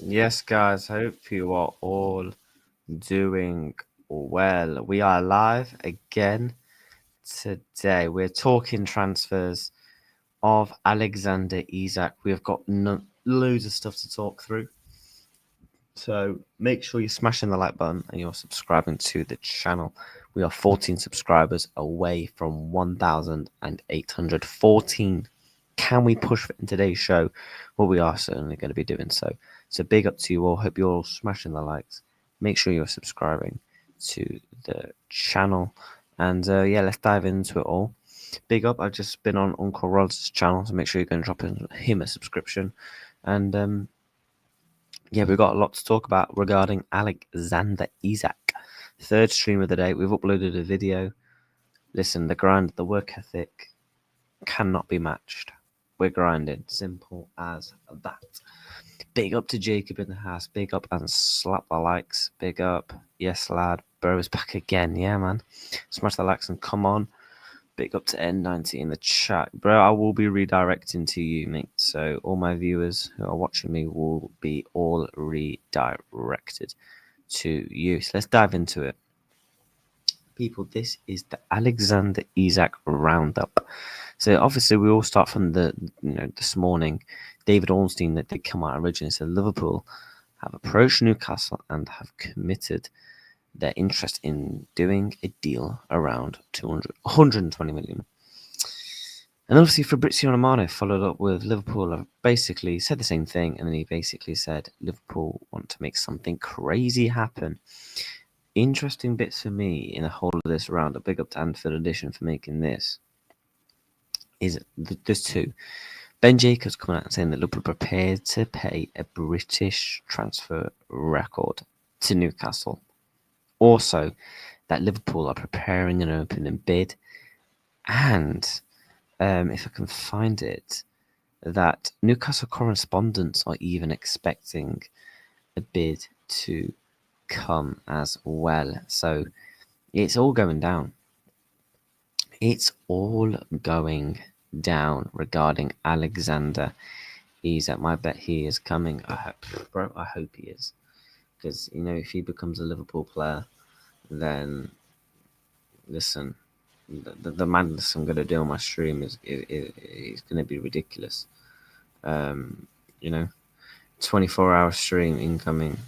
Yes, guys, hope you are all doing well. We are live again today. We're talking transfers of Alexander Isak. We've got loads of stuff to talk through. So make sure you're smashing the like button and you're subscribing to the channel. We are 14 subscribers away from 1,814. Can we push it in today's show? Well, we are certainly going to be doing so. So big up to you all. Hope you're all smashing the likes. Make sure you're subscribing to the channel. And yeah, let's dive into it all. Big up. I've just been on Uncle Rod's channel, so make sure you're going to drop him a subscription. And yeah, we've got a lot to talk about regarding Alexander Isak. Third stream of the day. We've uploaded a video. Listen, the grind, the work ethic cannot be matched. We're grinding. Simple as that. Big up to Jacob in the house. Big up and slap the likes. Big up. Yes, lad. Bro is back again. Yeah, man. Smash the likes and come on. Big up to N90 in the chat. Bro, I will be redirecting to you, mate. So all my viewers who are watching me will be all redirected to you. So let's dive into it. People, this is the Alexander Isak roundup. So obviously we all start from this morning. David Ornstein that did come out originally said Liverpool have approached Newcastle and have committed their interest in doing a deal around 120 million. And obviously Fabrizio Romano followed up with Liverpool have basically said the same thing, and then he basically said Liverpool want to make something crazy happen. Interesting bits for me in the whole of this round. Big up to Anfield Edition for making this. There's two. Ben Jacobs coming out and saying that Liverpool prepared to pay a British transfer record to Newcastle. Also, that Liverpool are preparing an opening bid, and if I can find it, that Newcastle correspondents are even expecting a bid to come as well. So it's all going down. It's all going down regarding Alexander Isak. I bet he is coming. I hope he is. Because, if he becomes a Liverpool player, then, listen, the madness I'm going to do on my stream is going to be ridiculous. 24-hour stream incoming.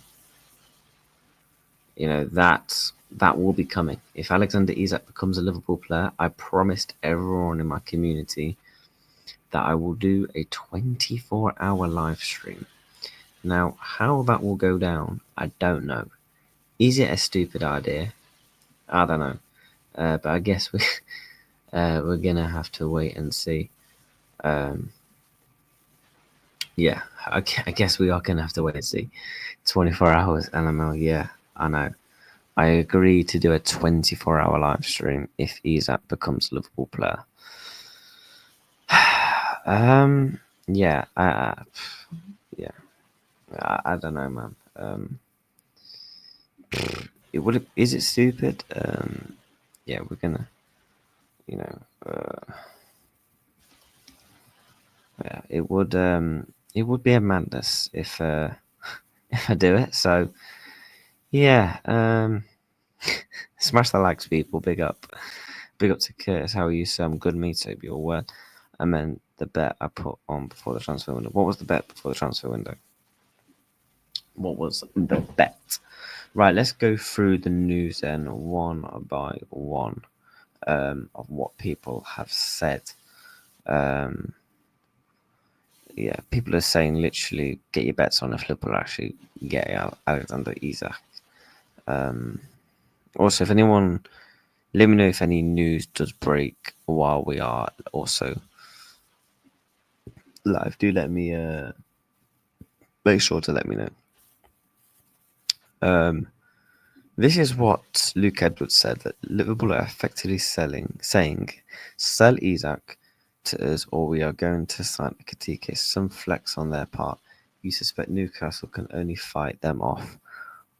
That will be coming. If Alexander Isak becomes a Liverpool player, I promised everyone in my community that I will do a 24-hour live stream. Now, how that will go down, I don't know. Is it a stupid idea? I don't know. But I guess we're going to have to wait and see. Yeah, I guess we are going to have to wait and see. 24 hours, LML, yeah, I know. I agree to do a 24-hour live stream if Isak becomes a Liverpool player. Yeah, I don't know, man. Is it stupid? Yeah, we're gonna, yeah, it would be a madness if if I do it. So yeah, smash the likes, people. Big up to Curtis. How are you, Sam? Good meet. Hope you're well. I meant the bet I put on before the transfer window. What was the bet before the transfer window? What was the bet? Right, let's go through the news then one by one of what people have said. Yeah, people are saying literally get your bets on if Liverpool actually get Alexander Isak. Also, if anyone, let me know if any news does break while we are also live. Do let me make sure to let me know. This is what Luke Edwards said, that Liverpool are effectively saying, sell Isak to us or we are going to sign Konate. Some flex on their part. You suspect Newcastle can only fight them off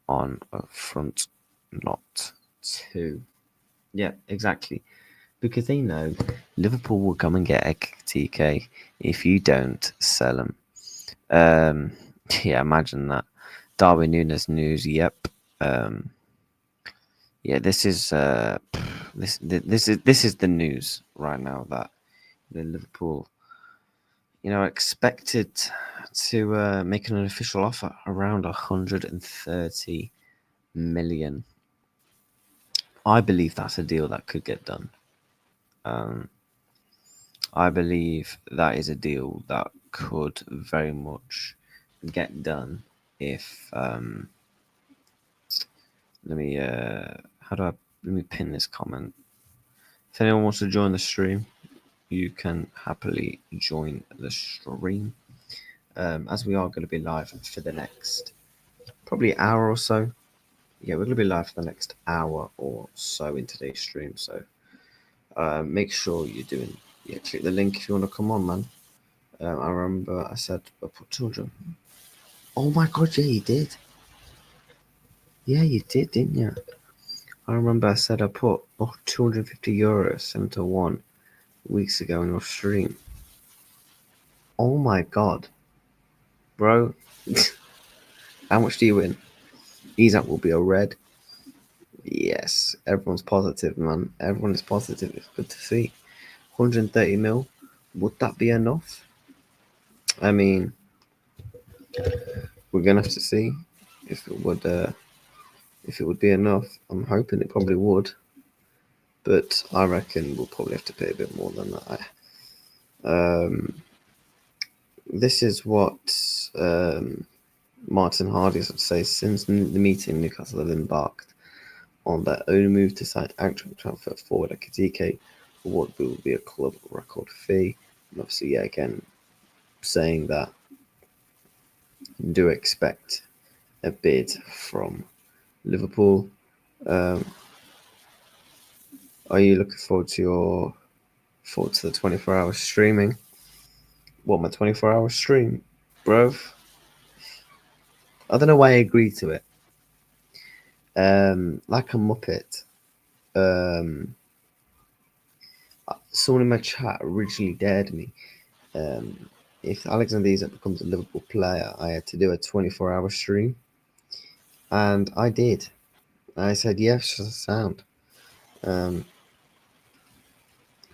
on a front, not two. Yeah, exactly. Because they know Liverpool will come and get a Konate if you don't sell them. Yeah, imagine that. Darwin Nunez news. Yep. Yeah, this is this is the news right now that the Liverpool, expected to make an official offer around 130 million. I believe that's a deal that could get done. I believe that is a deal that could very much get done if let me pin this comment. If anyone wants to join the stream, you can happily join the stream. As we are going to be live for the next probably hour or so. Yeah, we're going to be live for the next hour or so in today's stream. So make sure you're doing. Yeah, click the link if you want to come on, man. I remember I said I put 200. Oh my god, yeah, you did. Yeah, you did, didn't you? I remember I said I put 250 euros 7-1 weeks ago on your stream. Oh my god, bro. How much do you win? Isak will be a red. Yes, everyone's positive, man. Everyone is positive. It's good to see. 130 mil. Would that be enough? I mean, we're gonna have to see if it would be enough. I'm hoping it probably would, but I reckon we'll probably have to pay a bit more than that. This is what Martin Hardy would say. Since the meeting, Newcastle have embarked on their own move to sign actual transfer forward Ekitike for what will be a club record fee. And obviously, yeah, again, saying that do expect a bid from Liverpool. Are you looking forward to the 24-hour streaming? What, my 24-hour stream? Bro, I don't know why I agreed to it. Like a Muppet. Someone in my chat originally dared me. If Alexander Isak becomes a Liverpool player, I had to do a 24-hour stream. And I did. I said yes, sound.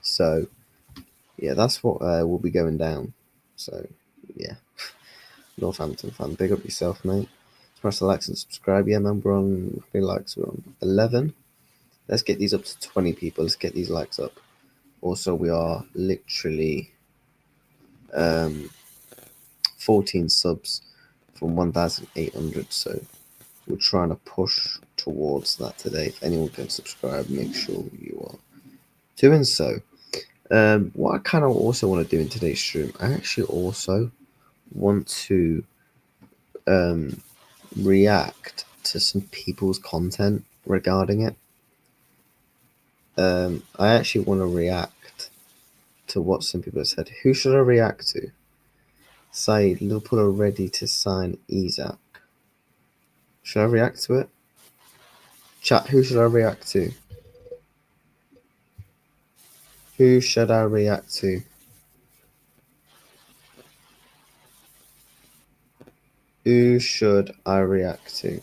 So, yeah, that's what will be going down. So, yeah. Northampton fan, big up yourself, mate. Smash the likes and subscribe. Yeah, man, we're on, how many likes? We're on 11. Let's get these up to 20 people. Let's get these likes up. Also, we are literally 14 subs from 1,800. So we're trying to push towards that today. If anyone can subscribe, make sure you are doing so. What I kind of also want to do in today's stream, I actually also want to react to some people's content regarding it. I actually want to react to what some people have said. Who should I react to? Say Liverpool are ready to sign Isak. Should I react to it? Chat, who should I react to? Who should I react to? Who should I react to?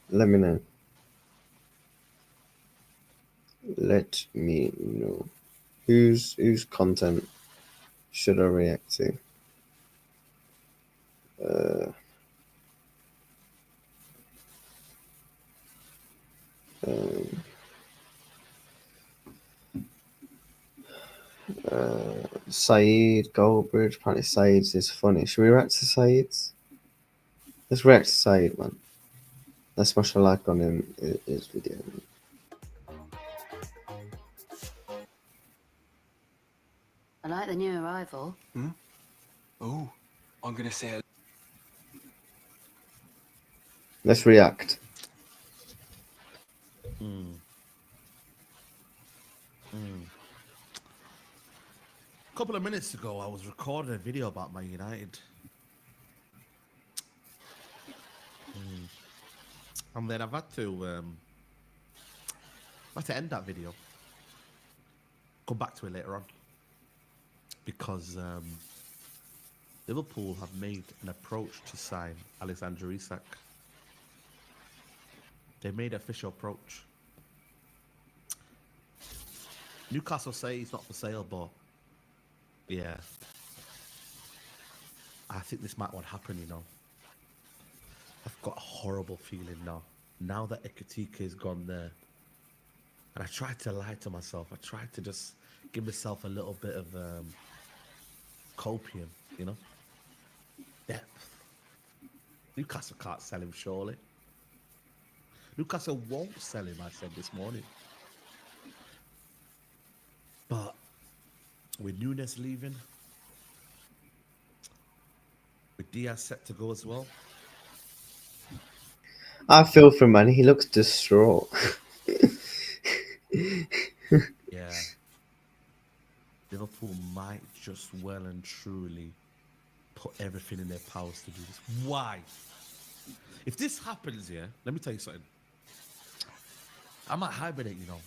Let me know. Let me know. Whose content should I react to? Saeed Goldbridge. Apparently Saeed's is funny. Should we react to Saeed's? Let's react to Saeed, man. Let's smash a like on his video. I like the new arrival. Oh, I'm gonna say. Let's react. A couple of minutes ago, I was recording a video about Man United. And then I've had to end that video. Come back to it later on. Because Liverpool have made an approach to sign Alexander Isak. They made an official approach. Newcastle say he's not for sale, but yeah, I think this might not happen, you know. I've got a horrible feeling now. Now that Ekatike is gone there, and I tried to lie to myself. I tried to just give myself a little bit of copium, you know, depth. Newcastle can't sell him, surely. Newcastle won't sell him, I said this morning. But with Nunez leaving, with Diaz set to go as well, I feel for him, man. He looks distraught. yeah, Liverpool might just well and truly put everything in their powers to do this. Why? If this happens, yeah, let me tell you something. I might hibernate, you know.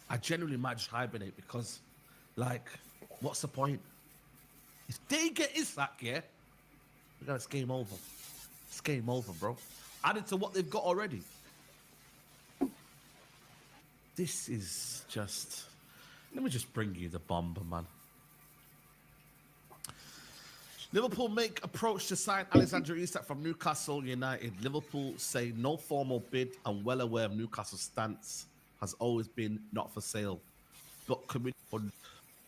I genuinely might just hibernate because, like, what's the point? If they get Isak, yeah, it's game over. It's game over, bro. Added to what they've got already. This is just... Let me just bring you the BOMBAA, man. Liverpool make approach to sign Alexander Isak from Newcastle United. Liverpool say no formal bid and well aware of Newcastle's stance has always been not for sale. But committed for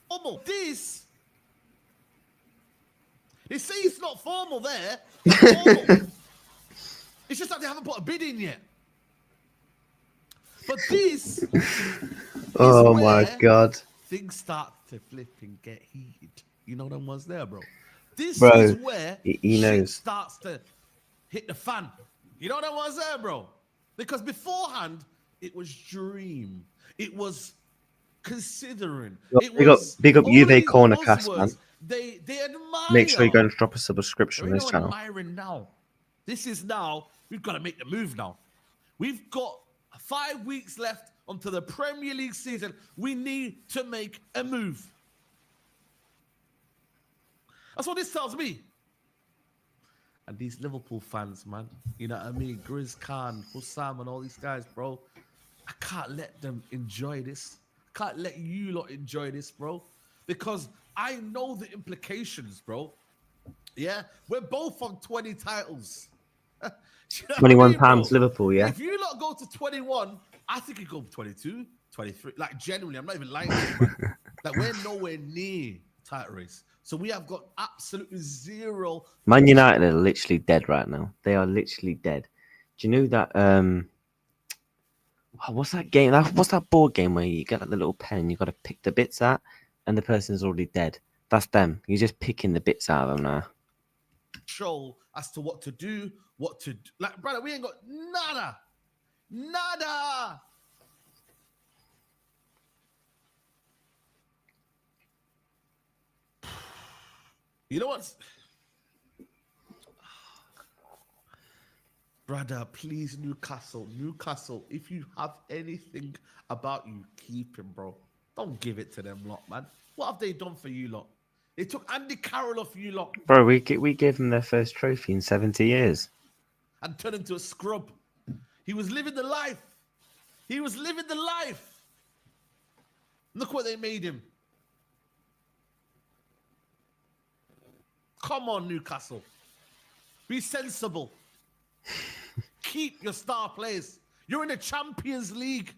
formal. This... They say it's not formal there. It's formal. It's just that they haven't put a bid in yet. But this Oh is my where god. things start to flip and get heated. You know them ones there, bro. This Bro, is where he shit knows. starts to hit the fan. You know them ones there, bro. Because beforehand, it was dream. It was considering. It was Big up all Juve these Corner Cast, man. buzzwords. They admire. Make sure you go and drop a subscription There on ain't this no channel. admiring now. This is now, we've got to make the move now. We've got 5 weeks left until the Premier League season. We need to make a move. That's what this tells me. And these Liverpool fans, man, you know what I mean? Grizz Khan, Hussam, and all these guys, bro. I can't let them enjoy this. I can't let you lot enjoy this, bro. Because I know the implications, bro. Yeah? We're both on 20 titles. You know what I 21 mean, bro? times Liverpool, yeah? If you lot go to 21, I think you go 22, 23. Like, genuinely, I'm not even lying to you, man. Like, we're nowhere near title race. So we have got absolutely zero. Man United are literally dead right now. They are literally dead. Do you know that what's that game? What's that board game where you get like the little pen, you gotta pick the bits out and the person's already dead? That's them. You're just picking the bits out of them now. Control as to what to do, what to do. Like, brother, we ain't got nada. Nada. You know what? Brother, please, Newcastle, if you have anything about you, keep him, bro. Don't give it to them lot, man. What have they done for you lot? They took Andy Carroll off you lot Bro, we gave them their first trophy in 70 years. and turned him to a scrub. He was living the life. He was living the life. Look what they made him. Come on, Newcastle. Be sensible. Keep your star players. You're in the Champions League.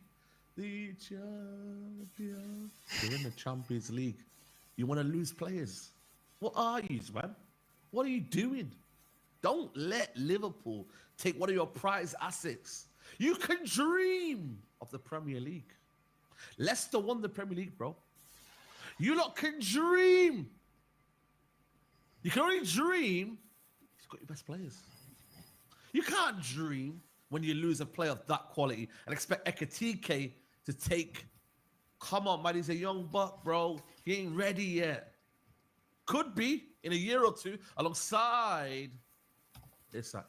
The champion. You're in the Champions League. You want to lose players. What are you, man? What are you doing? Don't let Liverpool take one of your prize assets. You can dream of the Premier League. Leicester won the Premier League, bro. You lot can dream. You can only dream if you've got your best players. You can't dream when you lose a player of that quality and expect Ekatike to take. Come on, man, he's a young buck, bro. He ain't ready yet. Could be in a year or two alongside Isak.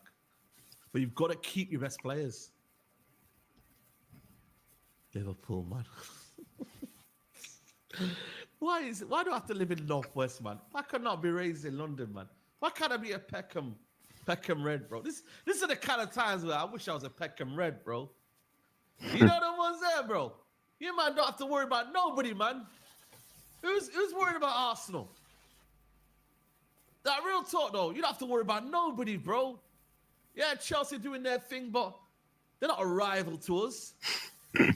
But you've got to keep your best players. Liverpool, man. Why do I have to live in Northwest, man? Why can't I be raised in London, man? Why can't I be a Peckham Red, bro? This are the kind of times where I wish I was a Peckham Red, bro. You know the ones there, bro. You man don't have to worry about nobody, man. Who's worried about Arsenal? That real talk though, you don't have to worry about nobody, bro. Yeah, Chelsea doing their thing, but they're not a rival to us. I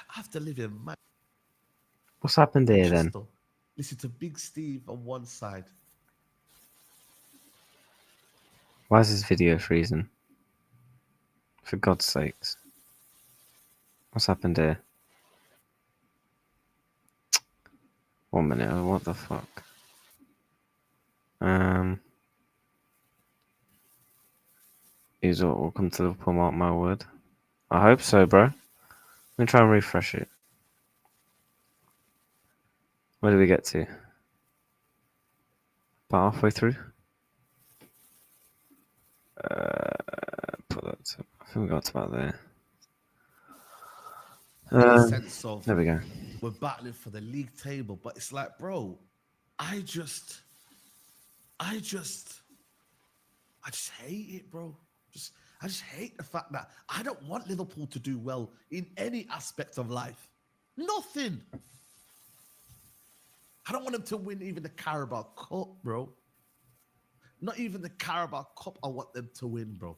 have to live in man. What's happened here then? Listen to Big Steve on one side. Why is this video freezing? For God's sakes. What's happened here? 1 minute, what the fuck? Is what will come to Liverpool, mark my word. I hope so, bro. Let me try and refresh it. Where do we get to? About halfway through? Put that to, I think we got to about there. Sense of There we go. we're battling for the league table, but it's like, bro, I just hate it, bro. I just hate the fact that I don't want Liverpool to do well in any aspect of life. Nothing. I don't want them to win even the Carabao Cup, bro. Not even the Carabao Cup I want them to win, bro.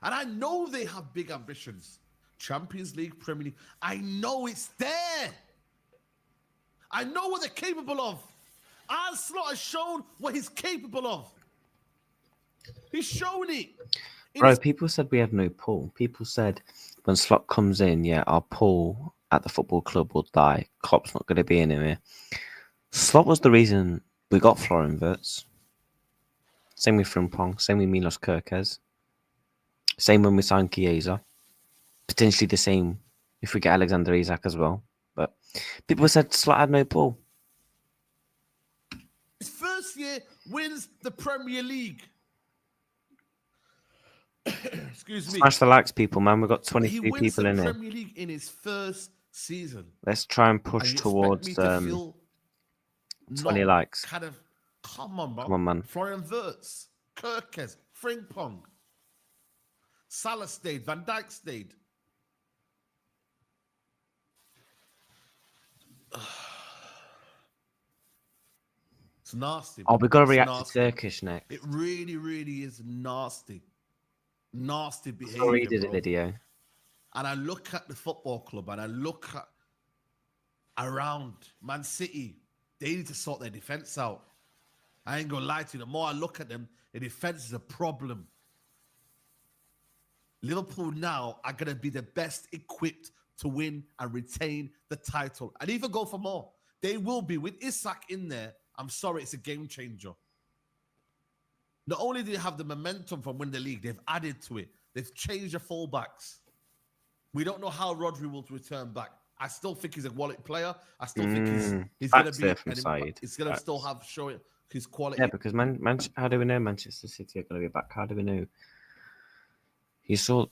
And I know they have big ambitions. Champions League, Premier League. I know it's there. I know what they're capable of. Arne Slot has shown what he's capable of. He's shown it. Bro, people said we have no pull. People said when Slot comes in, yeah, our pull at the football club will die. Klopp's not going to be in here. Slot was the reason we got Florian Wirtz. Same with Frimpong. Same with Milos Kerkez. Same when we signed Chiesa. Potentially the same if we get Alexander Isak as well. But people said Slot had no pull. His first year wins the Premier League. Excuse me. Smash the likes, people, man. We've got He 23 wins people the in here. Premier League in his first season. Let's try and And push you expect towards me to feel 20 not likes. Kind of, come on, bro. Come on, man. Florian Wirtz, Kerkez, Frimpong, Salah stayed, Van Dijk stayed. It's nasty. Oh, bro. we've got to It's react nasty. to Turkish next. It really, really is nasty. Nasty behavior. Sorry, did it, bro. video. And I look at the football club and I look at around Man City. They need to sort their defense out. I ain't gonna lie to you. The more I look at them, the defense is a problem. Liverpool now are gonna be the best equipped to win and retain the title and even go for more. They will be with Isak in there. I'm sorry, it's a game changer. Not only do they have the momentum from winning the league, they've added to it. They've changed the fullbacks. We don't know how Rodri will return back. I still think he's a quality player. I still think he's going to be. there from side. He's going to still have show his quality. Yeah, because how do we know Manchester City are going to be back? How do we know? You saw,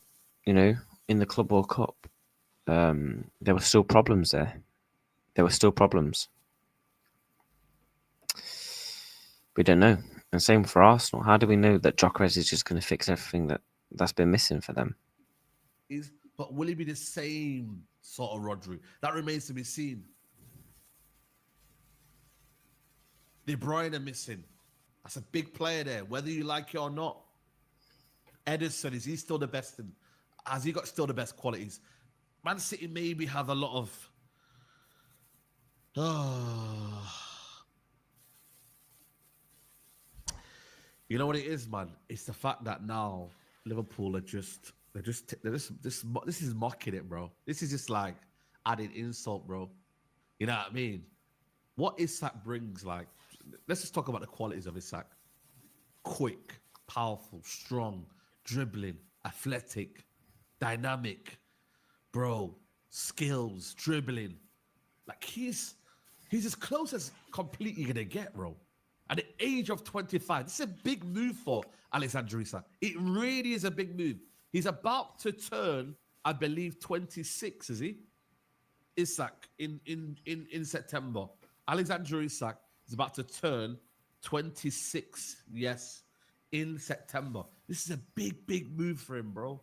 in the Club World Cup, there were still problems there. There were still problems. We don't know. And same for Arsenal. How do we know that Gyökeres is just going to fix everything that's been missing for them? But will he be the same sort of Rodri? That remains to be seen. De Bruyne are missing. That's a big player there, whether you like it or not. Ederson, is he still the best? Has he got still the best qualities? Man City maybe have a lot of... You know what it is, man? It's the fact that now Liverpool are just this is mocking it, bro. This is just like adding insult, bro. You know what I mean? What Isak brings, like, let's just talk about the qualities of Isak. Quick, powerful, strong, dribbling, athletic, dynamic, bro, skills, dribbling. Like he's as close as completely gonna get, bro. At the age of 25, this is a big move for Alexander Isak. It really is a big move. He's about to turn, I believe, 26, is he? Isak in September. Alexander Isak is about to turn 26. Yes, in September. This is a big move for him, bro.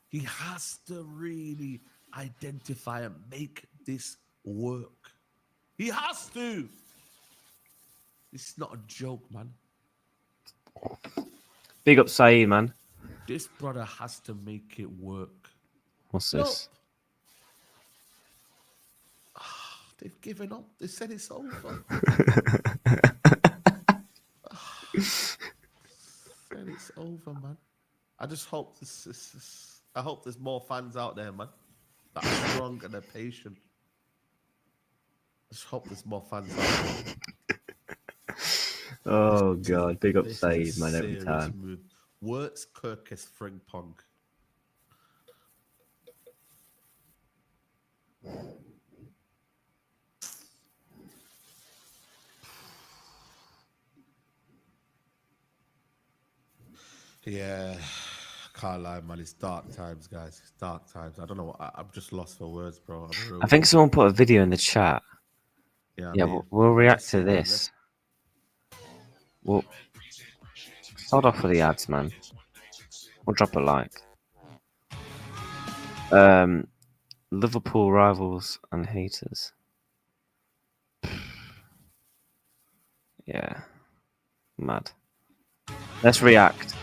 He has to really identify and make this work. He has to. This is not a joke, man. Big up Saeed, man. This brother has to make it work. What's Nope. this? They've given up. They said it's over. Said it's over, man. I just hope I hope there's more fans out there, man, that are strong and are patient. I just hope there's more fans out there. Oh god, big up This is Saeed, a man, every serious time. move. Works Kirkes Frimpong. Yeah, can't lie, man. It's dark times, guys. It's dark times. I don't know. I'm just lost for words, bro. I think someone put a video in the chat. Yeah, Yeah, I mean, we'll react let's to see, man. this. We'll start off with the ads, man. We'll drop a like. Liverpool rivals and haters. Yeah, mad. Let's react.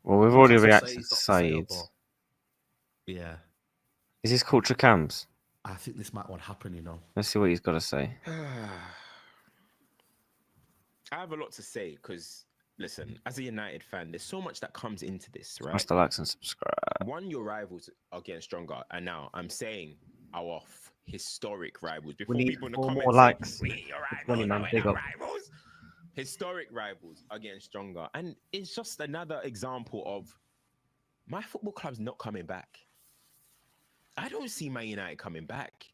Well, we've already reacted to Saeed. Yeah, Is this culture cams? I think this might want to happen, you know. Let's see what he's got to say. I have a lot to say because, listen, as a United fan, there's so much that comes into this, right? Smash the likes and subscribe. One, your rivals are getting stronger, and now I'm saying our historic rivals. Before need people in the 4 more comments likes. say, "We your rivals, 20, man, no, we're big not up. rivals." Historic rivals are getting stronger, and it's just another example of my football club's not coming back. I don't see Man United coming back.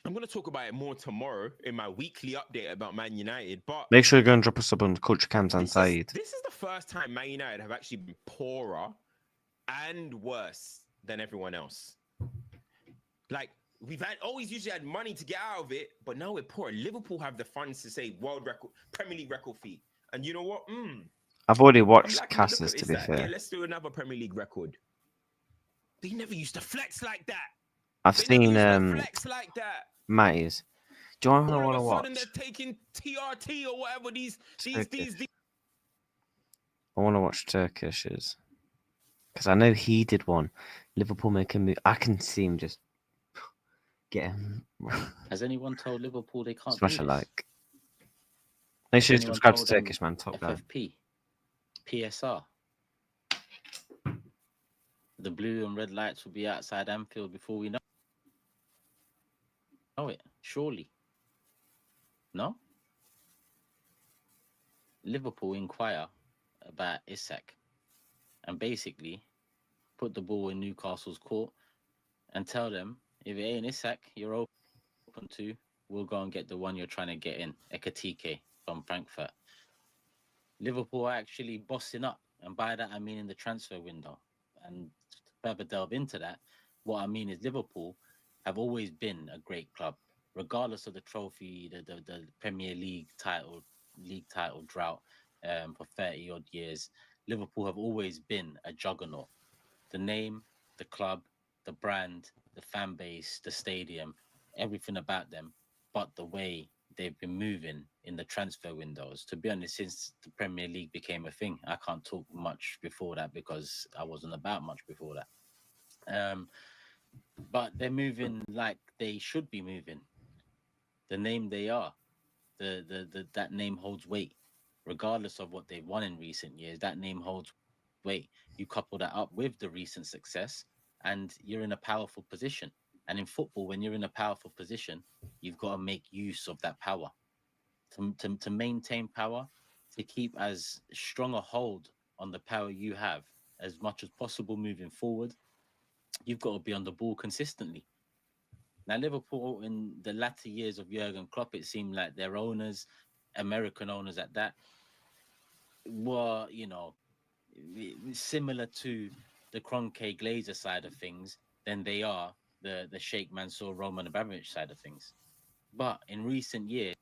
I'm going to talk about it more tomorrow in my weekly update about Man United. But Make sure you go and drop us up on Culture Cams and this Saeed. is the first time Man United have actually been poorer and worse than everyone else. Like, we've always usually had money to get out of it, but now we're poor. Liverpool have the funds to say world record, Premier League record fee. And you know what? I've already I'm watched liking the look Casters, of to be Isak. fair. Yeah, let's do another Premier League record. They never used to flex like that. I've They never seen used to flex like that. Matty's. Do you want to All of a watch? sudden, they're taking TRT or whatever these. I want to watch Turkish's because I know he did one. Liverpool make a move. I can see him just get him. Has anyone told Liverpool they can't Smash do a this? like. Make sure you Anyone subscribe to told them Turkish, man. Top guy. FFP, PSR. The blue and red lights will be outside Anfield before we know it. Surely. No? Liverpool inquire about Isak and basically put the ball in Newcastle's court and tell them if it ain't Isak you're open to, we'll go and get the one you're trying to get in, Ekatike from Frankfurt. Liverpool are actually bossing up, and by that I mean in the transfer window. And to further delve into that, what I mean is Liverpool have always been a great club, regardless of the trophy, the Premier League title drought for 30 odd years. Liverpool have always been a juggernaut. The name, the club, the brand, the fan base, the stadium, everything about them, but the way they've been moving in the transfer windows. To be honest, since the Premier League became a thing, I can't talk much before that because I wasn't about much before that. But they're moving like they should be moving. The name they are, that name holds weight, regardless of what they've won in recent years. That name holds weight. You couple that up with the recent success, and you're in a powerful position. And in football, when you're in a powerful position, you've got to make use of that power. To maintain power, to keep as strong a hold on the power you have as much as possible moving forward, you've got to be on the ball consistently. Now, Liverpool, in the latter years of Jurgen Klopp, it seemed like their owners, American owners at that, were, similar to the Kroenke Glazer side of things than they are the Sheikh Mansour Roman Abramovich side of things. But in recent years,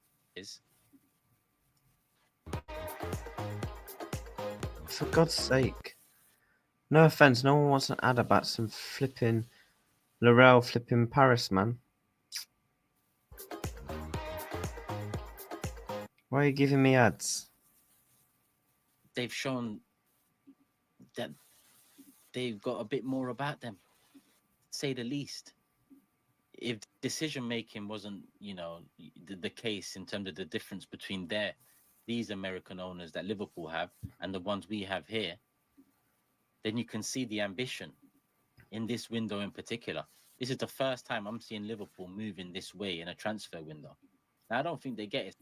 For God's sake. No offense, no one wants an ad about some flipping L'Oreal flipping Paris, man. Why are you giving me ads? they've shown that they've got a bit more about them, to say the least. If decision making wasn't, the case in terms of the difference between these American owners that Liverpool have and the ones we have here, then you can see the ambition in this window in particular. This is the first time I'm seeing Liverpool move in this way in a transfer window. Now, I don't think they get it.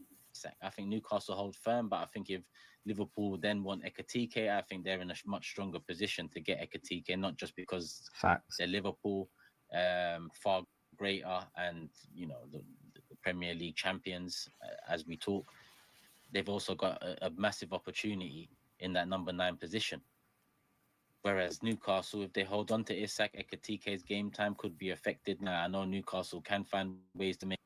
I think Newcastle hold firm, but I think if Liverpool then want Ekatike, I think they're in a much stronger position to get Ekatike, not just because Facts. they're Liverpool, far greater, and the Premier League champions as we talk. They've also got a massive opportunity in that number 9 position. Whereas Newcastle, if they hold on to Isak, Ekatike's game time could be affected. Now, I know Newcastle can find ways to make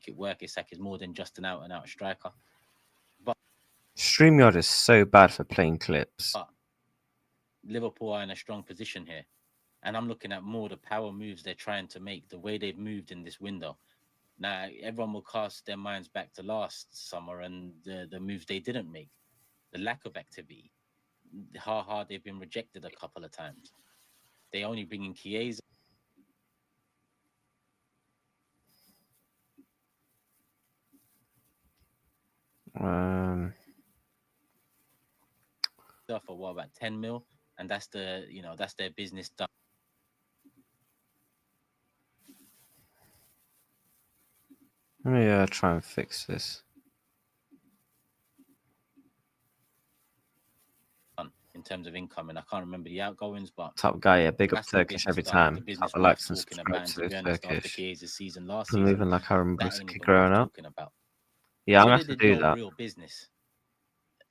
it work. Isak is more than just an out-and-out striker. StreamYard is so bad for playing clips. But Liverpool are in a strong position here. And I'm looking at more the power moves they're trying to make, the way they've moved in this window. Now, everyone will cast their minds back to last summer and the moves they didn't make. The lack of activity, how hard they've been rejected a couple of times. They only bring in Chiesa. For what, about 10 mil? And that's that's their business done. Let me try and fix this. In terms of income, and I can't remember the outgoings, but Top guy, yeah, big up that's the Turkish business every done, time. the business Tap the worth likes and talking about. subscribe And to to the be honest, after Turkish. Chiesa's season last I'm season, moving like I remember that as a ain't kid even growing worth up. talking about. Yeah, I'm So gonna they have to did do no that. real business.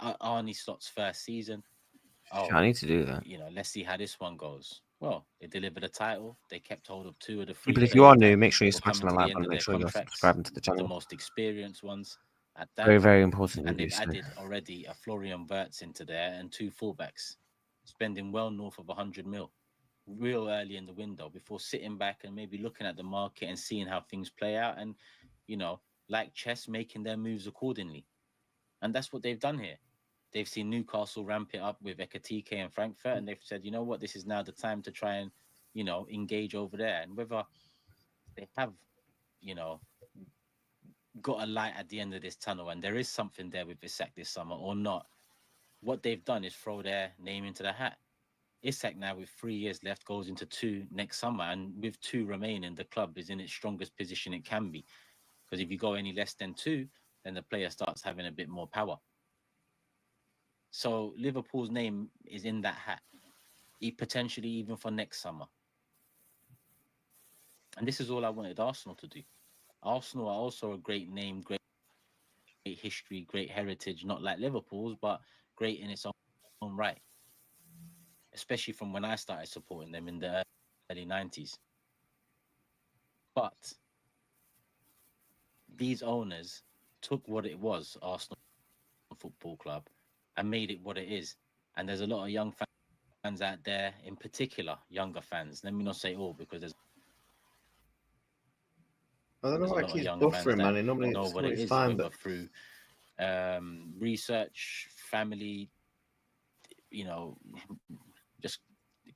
Arnie Slot's first season. Oh, I need to do that. Let's see how this one goes. Well, they delivered a title. They kept hold of 2 of the 3 People, if players you are that new, make sure you're were smashing coming the to the like end button. of Make their sure you're contracts, subscribing to the the channel. most experienced ones at that. Very, very important And to do they've so. added already a Florian Wirtz into there and 2 fullbacks, spending well north of 100 mil real early in the window before sitting back and maybe looking at the market and seeing how things play out and, like chess, making their moves accordingly. And that's what they've done here. They've seen Newcastle ramp it up with Ekatike and Frankfurt, and they've said, you know what, this is now the time to try and, engage over there. And whether they have, got a light at the end of this tunnel and there is something there with Isak this summer or not, what they've done is throw their name into the hat. Isak now with 3 years left goes into 2 next summer, and with 2 remaining, the club is in its strongest position it can be. Because if you go any less than 2, then the player starts having a bit more power. So Liverpool's name is in that hat, potentially even for next summer. And this is all I wanted Arsenal to do. Arsenal are also a great name, great history, great heritage, not like Liverpool's, but great in its own right. Especially from when I started supporting them in the early 90s. But these owners took what it was, Arsenal Football Club, and made it what it is. And there's a lot of young fans out there, in particular, younger fans. Let me not say all, because there's I don't know a why lot it of keeps younger fans buffering, man. that It normally know it's what it normally is, fine, whether but through research, family, just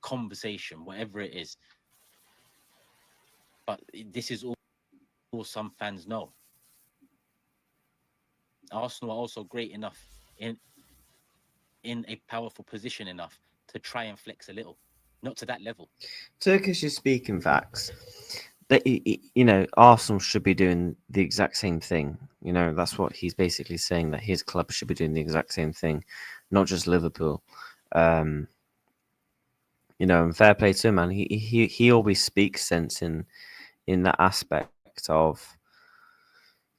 conversation, whatever it is. But this is all some fans know. Arsenal are also great enough in a powerful position enough to try and flex a little, not to that level. Turkish is speaking facts. Arsenal should be doing the exact same thing. That's what he's basically saying, that his club should be doing the exact same thing, not just Liverpool. And fair play to him, man. He always speaks sense in that aspect of,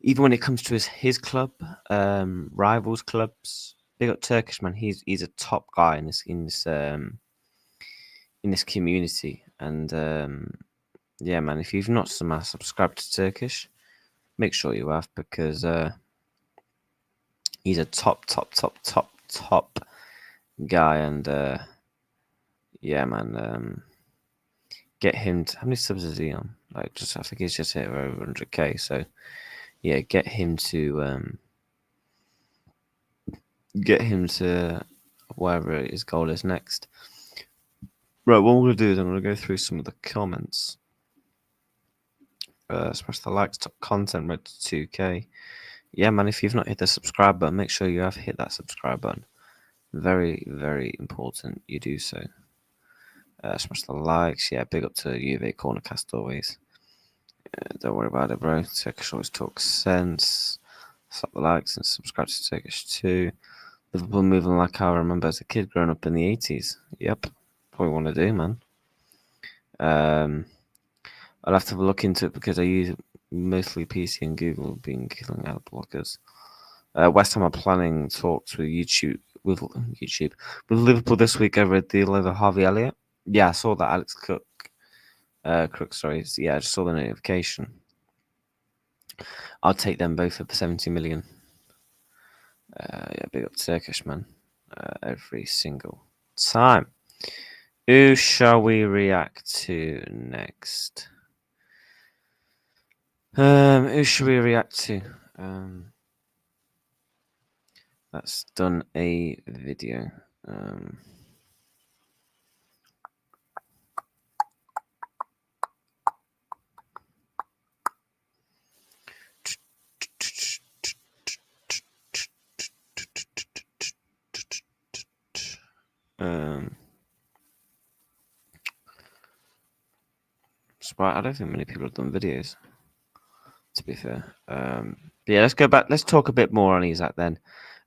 even when it comes to his club, rivals clubs, big up Turkish man. He's a top guy in this community, and yeah, man. If you've not somehow subscribed to Turkish, make sure you have, because he's a top guy, and yeah, man. Get him. How many subs is he on? Like, I think he's just hit over 100k. So yeah, get him to wherever his goal is next. Right, what I'm gonna do is I'm gonna go through some of the comments. Smash the likes, top content, red to 2k. Yeah, man, if you've not hit the subscribe button, make sure you have hit that subscribe button. Very, very important you do so. Smash the likes. Yeah, big up to UV Cornercast always. Don't worry about it, bro. Turkish always talks sense. Slap the likes and subscribe to Turkish too. Liverpool moving like I remember as a kid growing up in the 80s. Yep. What we want to do, man. I'll have to have a look into it because I use mostly PC and Google being killing ad blockers. West Ham are planning talks with with Liverpool this week over a deal over Harvey Elliot. Yeah, I saw that. Alex Crook, sorry. Yeah, I just saw the notification. I'll take them both for 70 million. Yeah, big up Turkish, man. Every single time. Who shall we react to next? Who should we react to? That's done a video. I don't think many people have done videos, to be fair. But yeah, let's go back. Let's talk a bit more on Isak then.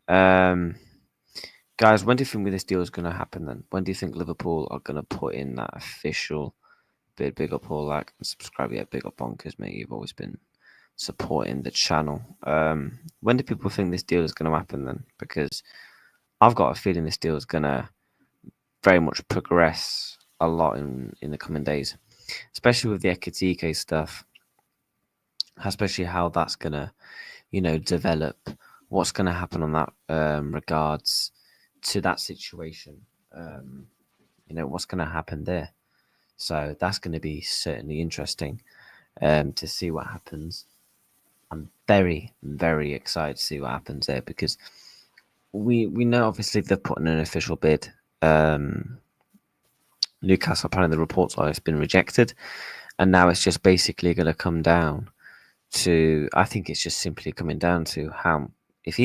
Guys, when do you think this deal is going to happen then? When do you think Liverpool are going to put in that official bid? Big up all, like and subscribe. Yeah, big up bonkers, mate. You've always been supporting the channel. When do people think this deal is going to happen then? Because I've got a feeling this deal is going to very much progress a lot in the coming days, especially with the Ekitike stuff, especially how that's going to, develop, what's going to happen on that regards to that situation, what's going to happen there. So that's going to be certainly interesting to see what happens. I'm very, very excited to see what happens there, because we know obviously they've put in an official bid. Newcastle, apparently the reports are it's been rejected, and now it's just basically going to come down to, I think it's just simply coming down to how, if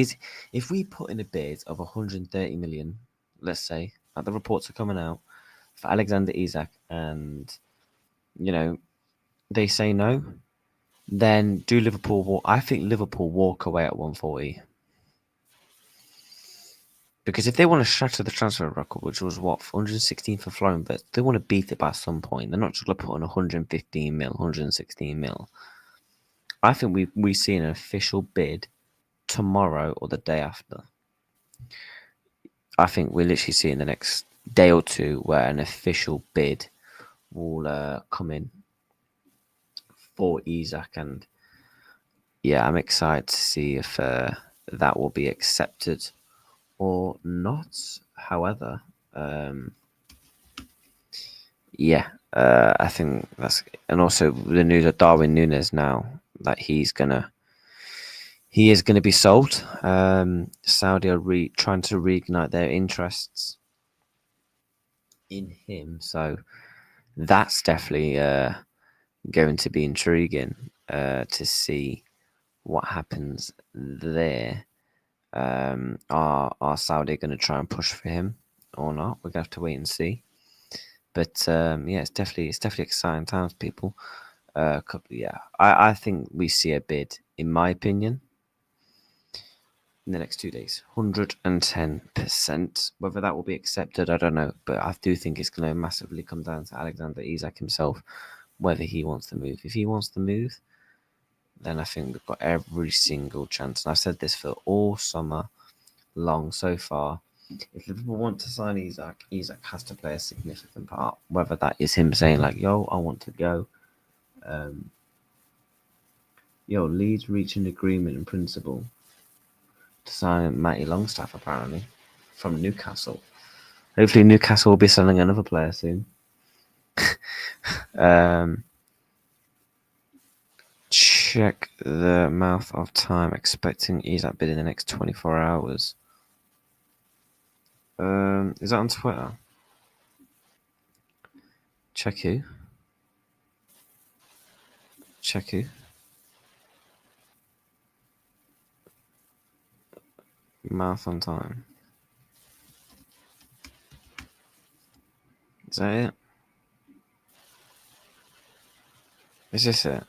we put in a bid of 130 million, let's say, like the reports are coming out for Alexander Isak, and they say no, then do Liverpool I think Liverpool walk away at 140. Because if they want to shatter the transfer record, which was 116 for Florian, but they want to beat it by some point. They're not just going to put on 115 mil, 116 mil. I think we see an official bid tomorrow or the day after. I think we literally see in the next day or two where an official bid will come in for Isak, and yeah, I'm excited to see if that will be accepted or not. However, I think that's, and also the news of Darwin Nunez now that he is gonna be sold. Saudi are trying to reignite their interests in him, so that's definitely going to be intriguing to see what happens there. Are Saudi going to try and push for him or not? We're going to have to wait and see. But yeah, it's definitely exciting times, people. I think we see a bid, in my opinion, in the next 2 days, 110%. Whether that will be accepted, I don't know, but I do think it's going to massively come down to Alexander Isak himself, whether he wants to move. If he wants to move, then I think we've got every single chance. And I've said this for all summer long so far. If Liverpool want to sign Isak, Isak has to play a significant part. Whether that is him saying like, "Yo, I want to go." Leeds reached an agreement in principle to sign Matty Longstaff apparently from Newcastle. Hopefully, Newcastle will be selling another player soon. Check the mouth of time. Expecting Isak bid in the next 24 hours. Is that on Twitter? Check who? Check who? Mouth on time. Is that it? Is this it?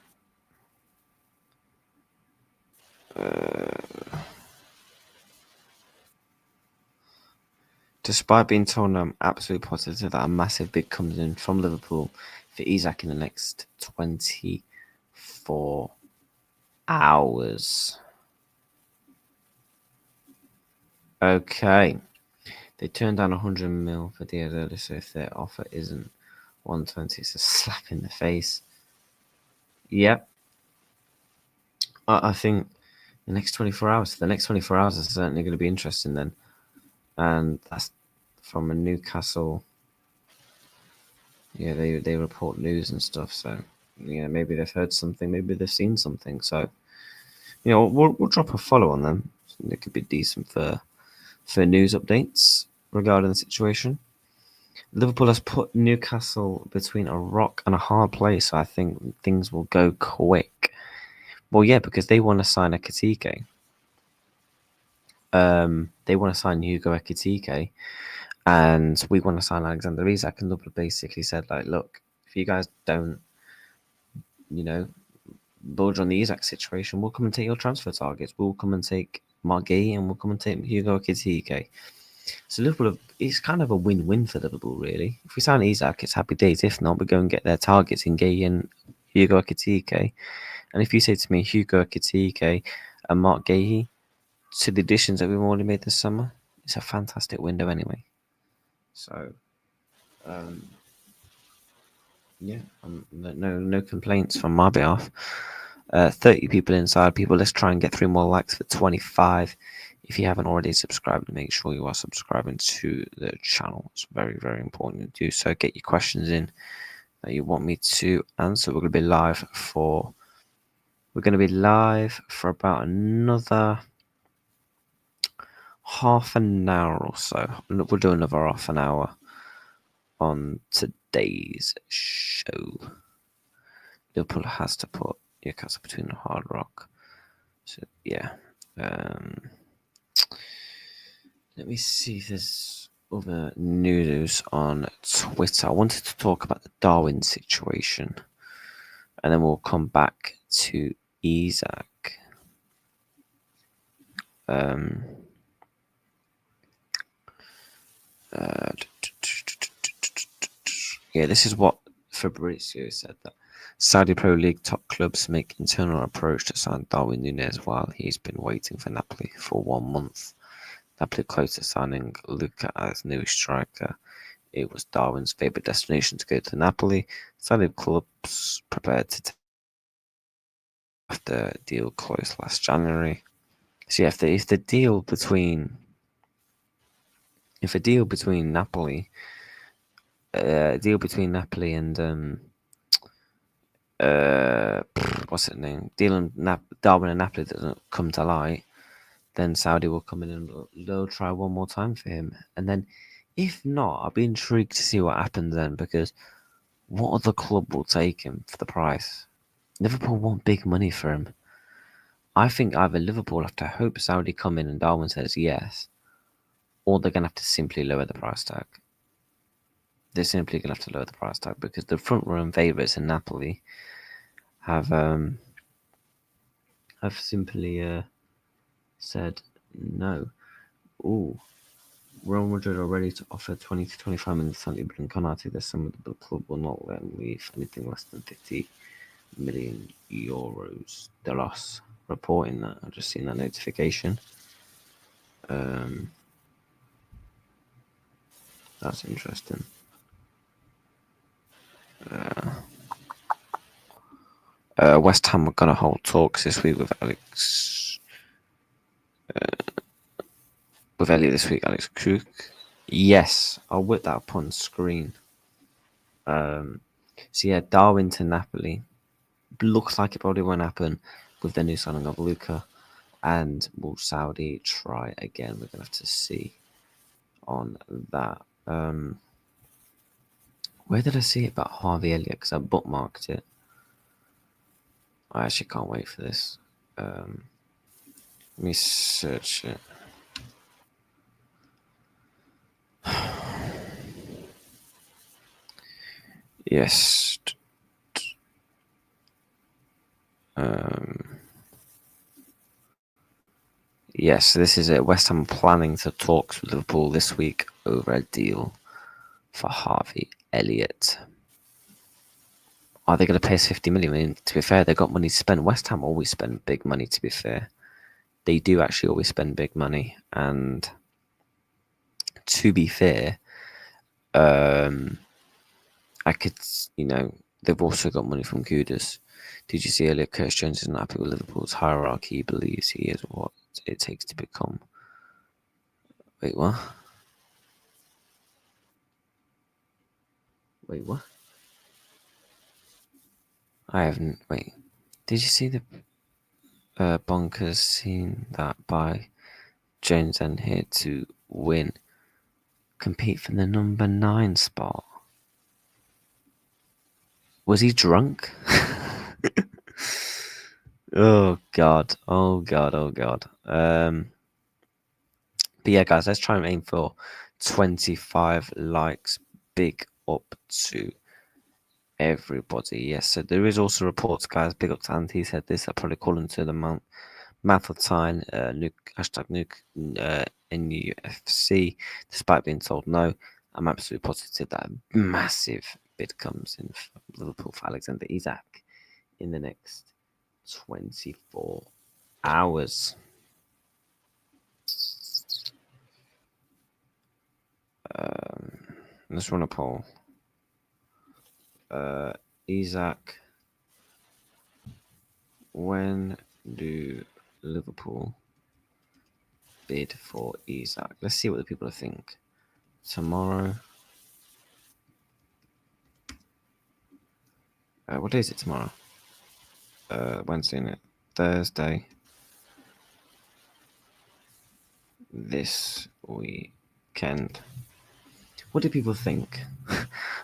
Despite being told I'm absolutely positive that a massive bid comes in from Liverpool for Isak in the next 24 hours. Okay. They turned down 100 mil for Diaz earlier, so if their offer isn't 120, it's a slap in the face. Yep. I think the next 24 hours are certainly going to be interesting then. And that's from a Newcastle. Yeah, they report news and stuff. So yeah, maybe they've heard something, maybe they've seen something. So we'll drop a follow on them. It could be decent for news updates regarding the situation. Liverpool has put Newcastle between a rock and a hard place. So I think things will go quick. Well, yeah, because they want to sign Ekitike. They want to sign Hugo Ekitike. And we want to sign Alexander Isak. And Liverpool basically said, like, look, if you guys don't, budge on the Isak situation, we'll come and take your transfer targets. We'll come and take Mark Gay and we'll come and take Hugo Ekitike. So Liverpool, it's kind of a win-win for Liverpool, really. If we sign Isak, it's happy days. If not, we go and get their targets in Gay and Hugo Ekitike. And if you say to me Hugo Ekitike and Mark Gay to the additions that we've already made this summer, it's a fantastic window anyway. So, no complaints from my behalf. 30 people inside. People, let's try and get 3 more likes for 25. If you haven't already subscribed, make sure you are subscribing to the channel. It's very, very important to do so. Get your questions in that you want me to answer. We're going to be live for about another half an hour or so. We'll do another half an hour on today's show. Liverpool has to put Newcastle between the hard rock. So yeah. Let me see if there's other news on Twitter. I wanted to talk about the Darwin situation, and then we'll come back to Isak. Yeah, this is what Fabrizio said, that Saudi Pro League top clubs make internal approach to sign Darwin Nunez while he's been waiting for Napoli for 1 month. Napoli close to signing Luca as new striker. It was Darwin's favourite destination to go to Napoli. Saudi clubs prepared to take after deal closed last January. So yeah, if the deal between Napoli, and what's it name? Darwin and Napoli doesn't come to light, then Saudi will come in and they'll try one more time for him. And then, if not, I'll be intrigued to see what happens then, because what other club will take him for the price? Liverpool want big money for him. I think either Liverpool have to hope Saudi come in and Darwin says yes, or they're going to have to simply lower the price tag. They're simply going to have to lower the price tag because the front run favourites in Napoli have simply said no. Ooh, Real Madrid are ready to offer 20 to 25 minutes on Ibrahim Konate. The sum of the club will not let him leave anything less than 50 million euros. The loss. Reporting that. I've just seen that notification. That's interesting. West Ham are going to hold talks this week with Alex. With Elliot this week, Alex Kruk. Yes, I'll whip that up on screen. So yeah, Darwin to Napoli. Looks like it probably won't happen with the new signing of Luca. And will Saudi try again? We're going to have to see on that. Where did I see it about Harvey Elliott? Because I bookmarked it. I actually can't wait for this. Let me search it. Yes. Yes, this is it. West Ham planning to talks with Liverpool this week over a deal for Harvey Elliott. Are they going to pay us 50 million? I mean, to be fair, they've got money to spend. West Ham always spend big money, to be fair. They do actually always spend big money. And to be fair, I could, they've also got money from Kudus. Did you see Elliot? Curtis Jones is not happy with Liverpool's hierarchy. He believes he is what it takes to become. Wait, what? Wait, what? I haven't. Wait, did you see the bonkers scene that by Jones and here to win, compete for the number 9 spot? Was he drunk? Oh god! Oh god! Oh god! But yeah, guys, let's try and aim for 25 likes. Big up to everybody. Yes, so there is also reports, guys. Big up to Andy. He said this. I probably call into the mouth of time. Nuke NUFC. Despite being told no, I'm absolutely positive that a massive bid comes in for Liverpool for Alexander Isak in the next 24 hours. Let's run a poll. Isak, when do Liverpool bid for Isak? Let's see what the people think. Tomorrow. What day is it tomorrow? Wednesday, isn't it? Thursday. This weekend. What do people think?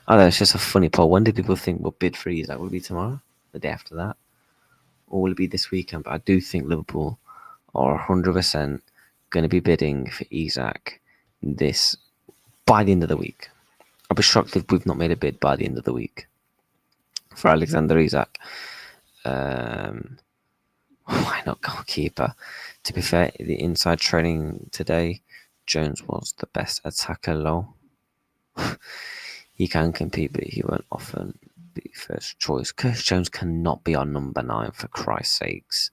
Oh, no, it's just a funny poll. When do people think we'll bid for Isak? Will it be tomorrow? The day after that? Or will it be this weekend? But I do think Liverpool are 100% going to be bidding for Isak by the end of the week. I'll be shocked if we've not made a bid by the end of the week for Alexander Isak. Why not goalkeeper? To be fair, the inside training today, Jones was the best attacker low. He can compete, but he won't often be first choice. Curtis Jones cannot be our number 9, for Christ's sakes.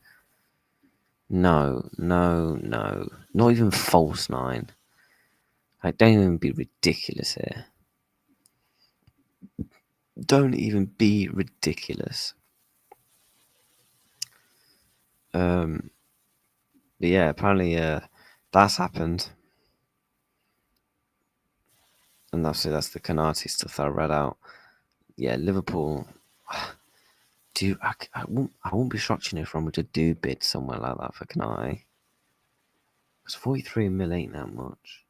No. Not even false 9. Like, don't even be ridiculous here. Don't even be ridiculous. But yeah, apparently that's happened. And that's the Konate stuff that I read out. Yeah, Liverpool. I won't be shocked, if Roma do bid somewhere like that for Konate. Because 43 mil ain't that much.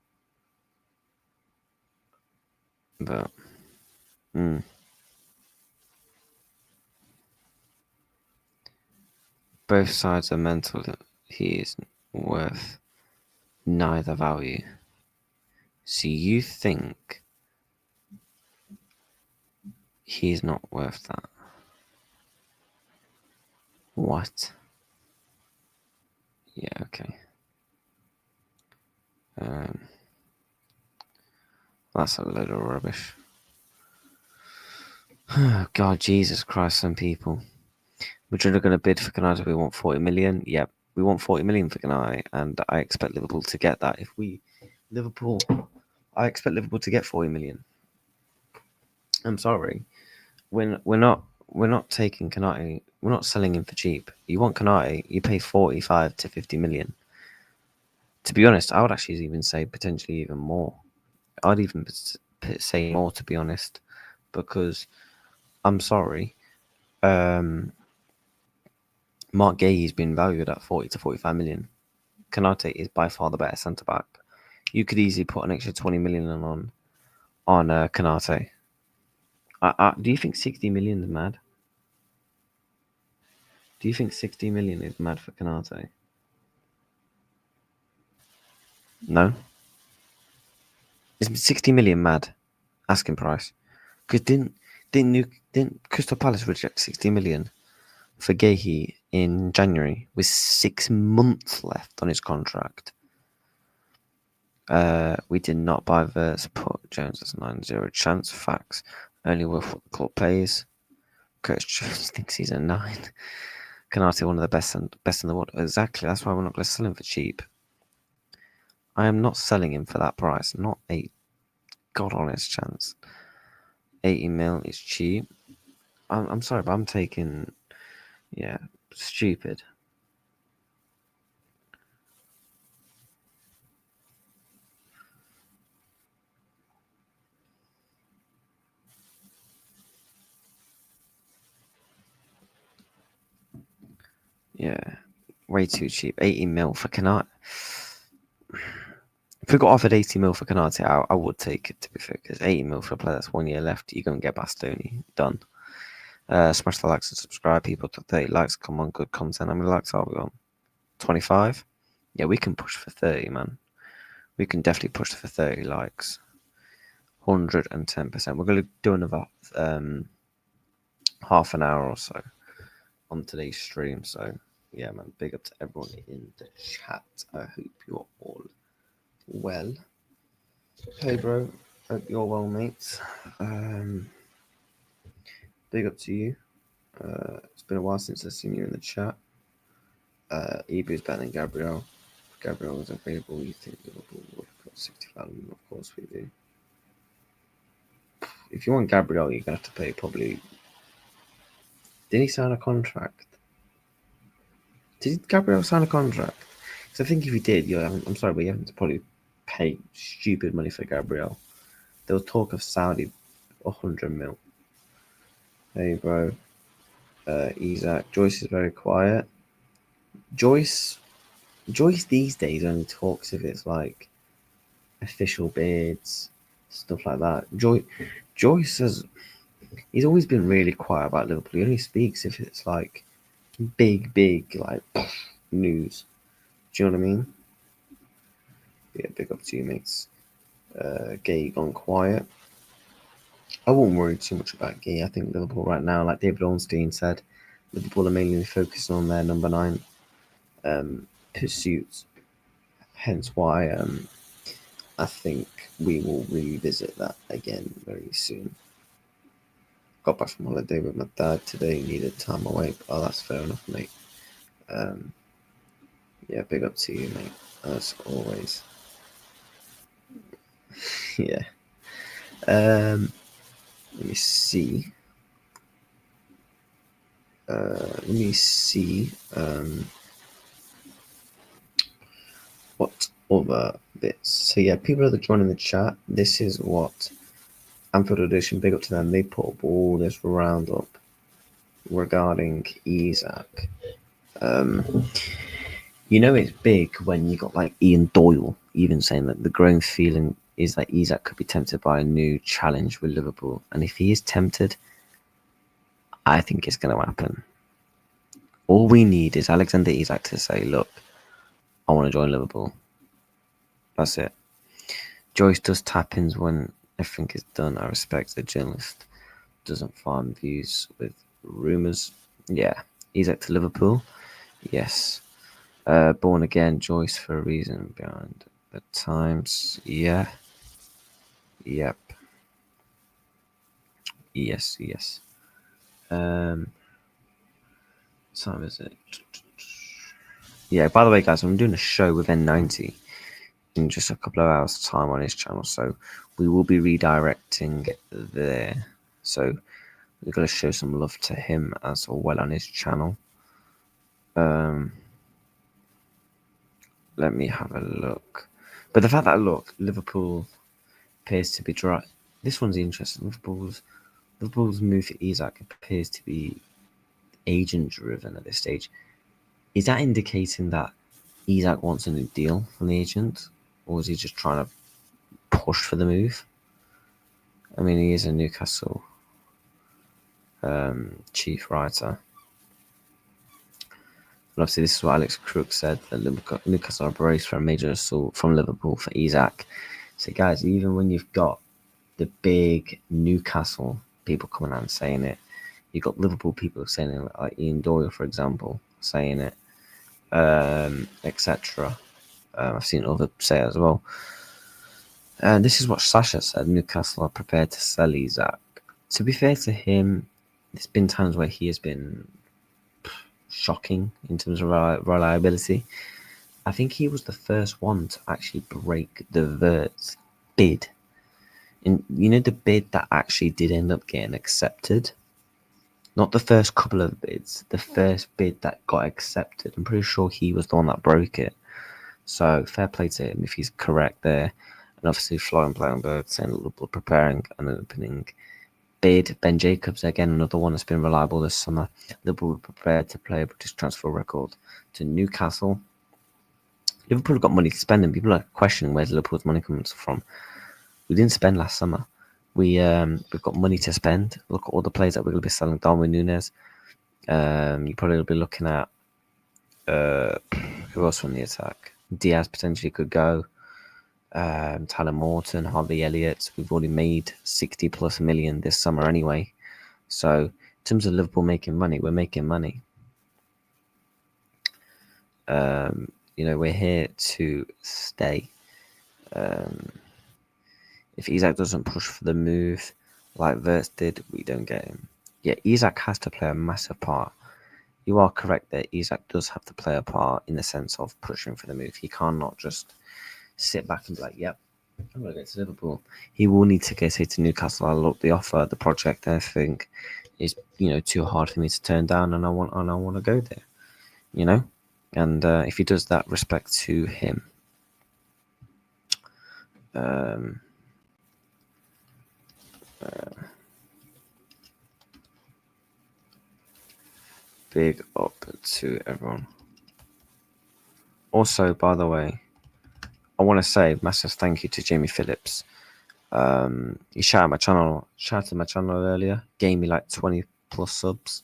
But, both sides are mental that he is worth neither value. So you think he's not worth that? What? Yeah, okay. That's a load of rubbish. God, Jesus Christ, some people. Madrid are going to bid for Konate. We want 40 million. Yep, we want 40 million for Konate, and I expect Liverpool to get that. I expect Liverpool to get 40 million. I'm sorry, we're not taking Konate. We're not selling him for cheap. You want Konate, you pay 45 to 50 million. To be honest, I would actually even say potentially even more. I'd even say more, to be honest, because I'm sorry. Mark Guehi's been valued at 40 to 45 million. Konate is by far the better centre back. You could easily put an extra 20 million on Konate. Do you think 60 million is mad? Do you think 60 million is mad for Konate? No. Is 60 million mad? Asking price. Because didn't Crystal Palace reject 60 million for Guehi in January with 6 months left on his contract? We did not buy Verts, put Jones as 9-0 chance. Facts. Only worth what the club pays. Curtis Jones thinks he's a 9. Konate, one of the best in the world. Exactly. That's why we're not going to sell him for cheap. I am not selling him for that price. Not a god honest chance. 80 mil is cheap. I'm sorry, but I'm taking, stupid. Yeah, way too cheap. 80 mil for Konate. If we got offered 80 mil for Konate, I would take it, to be fair, because 80 mil for a player that's 1 year left, you're going to get Bastoni. Done. Smash the likes and subscribe, people, to 30 likes. Come on, good content. How many likes are we on? 25? Yeah, we can push for 30, man. We can definitely push for 30 likes. 110%. We're going to do another half an hour or so on today's stream. So, yeah, man, big up to everyone in the chat. I hope you're all well. Hey, bro. Hope you're well, mates. Big up to you. It's been a while since I've seen you in the chat. Ibu's better than Gabriel. If Gabriel was available, you think Liverpool would have got 65 million? Of course we do. If you want Gabriel, you're going to have to pay probably... Did he sign a contract? Did Gabriel sign a contract? Because I think if he did, I'm sorry, but you have to probably pay stupid money for Gabriel. There was talk of Saudi 100 mil. Hey, bro. Isak. Joyce is very quiet. Joyce these days only talks if it's like official bids, stuff like that. Joyce says he's always been really quiet about Liverpool. He only speaks if it's like big like news. Do you know what I mean? Yeah, big up to you, mates. Gay gone quiet. I won't worry too much about Gay. I think Liverpool right now, like David Ornstein said, Liverpool are mainly focusing on their number 9 pursuits. Hence why I think we will revisit that again very soon. Got back from holiday with my dad today, needed time away. Oh, that's fair enough, mate. Yeah, big up to you, mate, as always. Yeah. Let me see. What other bits? So yeah, people that are joining the chat, this is what Anfield Edition, big up to them. They put up all this roundup regarding Isak. It's big when you got like Ian Doyle even saying that the growing feeling is that Isak could be tempted by a new challenge with Liverpool. And if he is tempted, I think it's going to happen. All we need is Alexander Isak to say, look, I want to join Liverpool. That's it. Joyce does tap-ins when everything is done. I respect the journalist doesn't farm views with rumours. Yeah. Isak to Liverpool? Yes. Born again, Joyce for a reason behind the times. Yeah. Yep. Yes. time is it? Yeah, by the way, guys, I'm doing a show with N90 in just a couple of hours' time on his channel, so we will be redirecting there. So we're going to show some love to him as well on his channel. Let me have a look. But the fact that, look, Liverpool appears to be dry. This one's interesting. Liverpool's move for Isak appears to be agent-driven at this stage. Is that indicating that Isak wants a new deal from the agent? Or is he just trying to push for the move? I mean, he is a Newcastle chief writer. And obviously, this is what Alex Crook said, that Newcastle are braced for a major assault from Liverpool for Isak. So, guys, even when you've got the big Newcastle people coming out and saying it, you've got Liverpool people saying it, like Ian Doyle, for example, saying it, etc. I've seen others say it as well. And this is what Sasha said: Newcastle are prepared to sell Isak. To be fair to him, there's been times where he has been shocking in terms of reliability. I think he was the first one to actually break the Wirtz bid. And you know, the bid that actually did end up getting accepted? Not the first couple of bids, the first bid that got accepted. I'm pretty sure he was the one that broke it. So fair play to him if he's correct there. And obviously Florian Blankenberg saying Liverpool preparing an opening bid. Ben Jacobs, again, another one that's been reliable this summer. Liverpool prepared to play a British transfer record to Newcastle. Liverpool have got money to spend, and people are questioning where's Liverpool's money comes from. We didn't spend last summer. We've got money to spend. Look at all the players that we're going to be selling. Darwin Nunez. You probably will be looking at who else from the attack? Diaz potentially could go. Tyler Morton, Harvey Elliott. We've already made 60 plus million this summer anyway. So in terms of Liverpool making money, we're making money. You know, we're here to stay. If Isak doesn't push for the move like Wirtz did, we don't get him. Yeah, Isak has to play a massive part. You are correct that Isak does have to play a part in the sense of pushing for the move. He cannot just sit back and be like, yep, I'm going to go to Liverpool. He will need to go say to Newcastle, I look, the offer, the project, everything is, you know, too hard for me to turn down, and I want to go there, you know. And if he does that, respect to him. Big up to everyone. Also, by the way, I want to say massive thank you to Jamie Phillips. He shouted my channel earlier, gave me like 20 plus subs.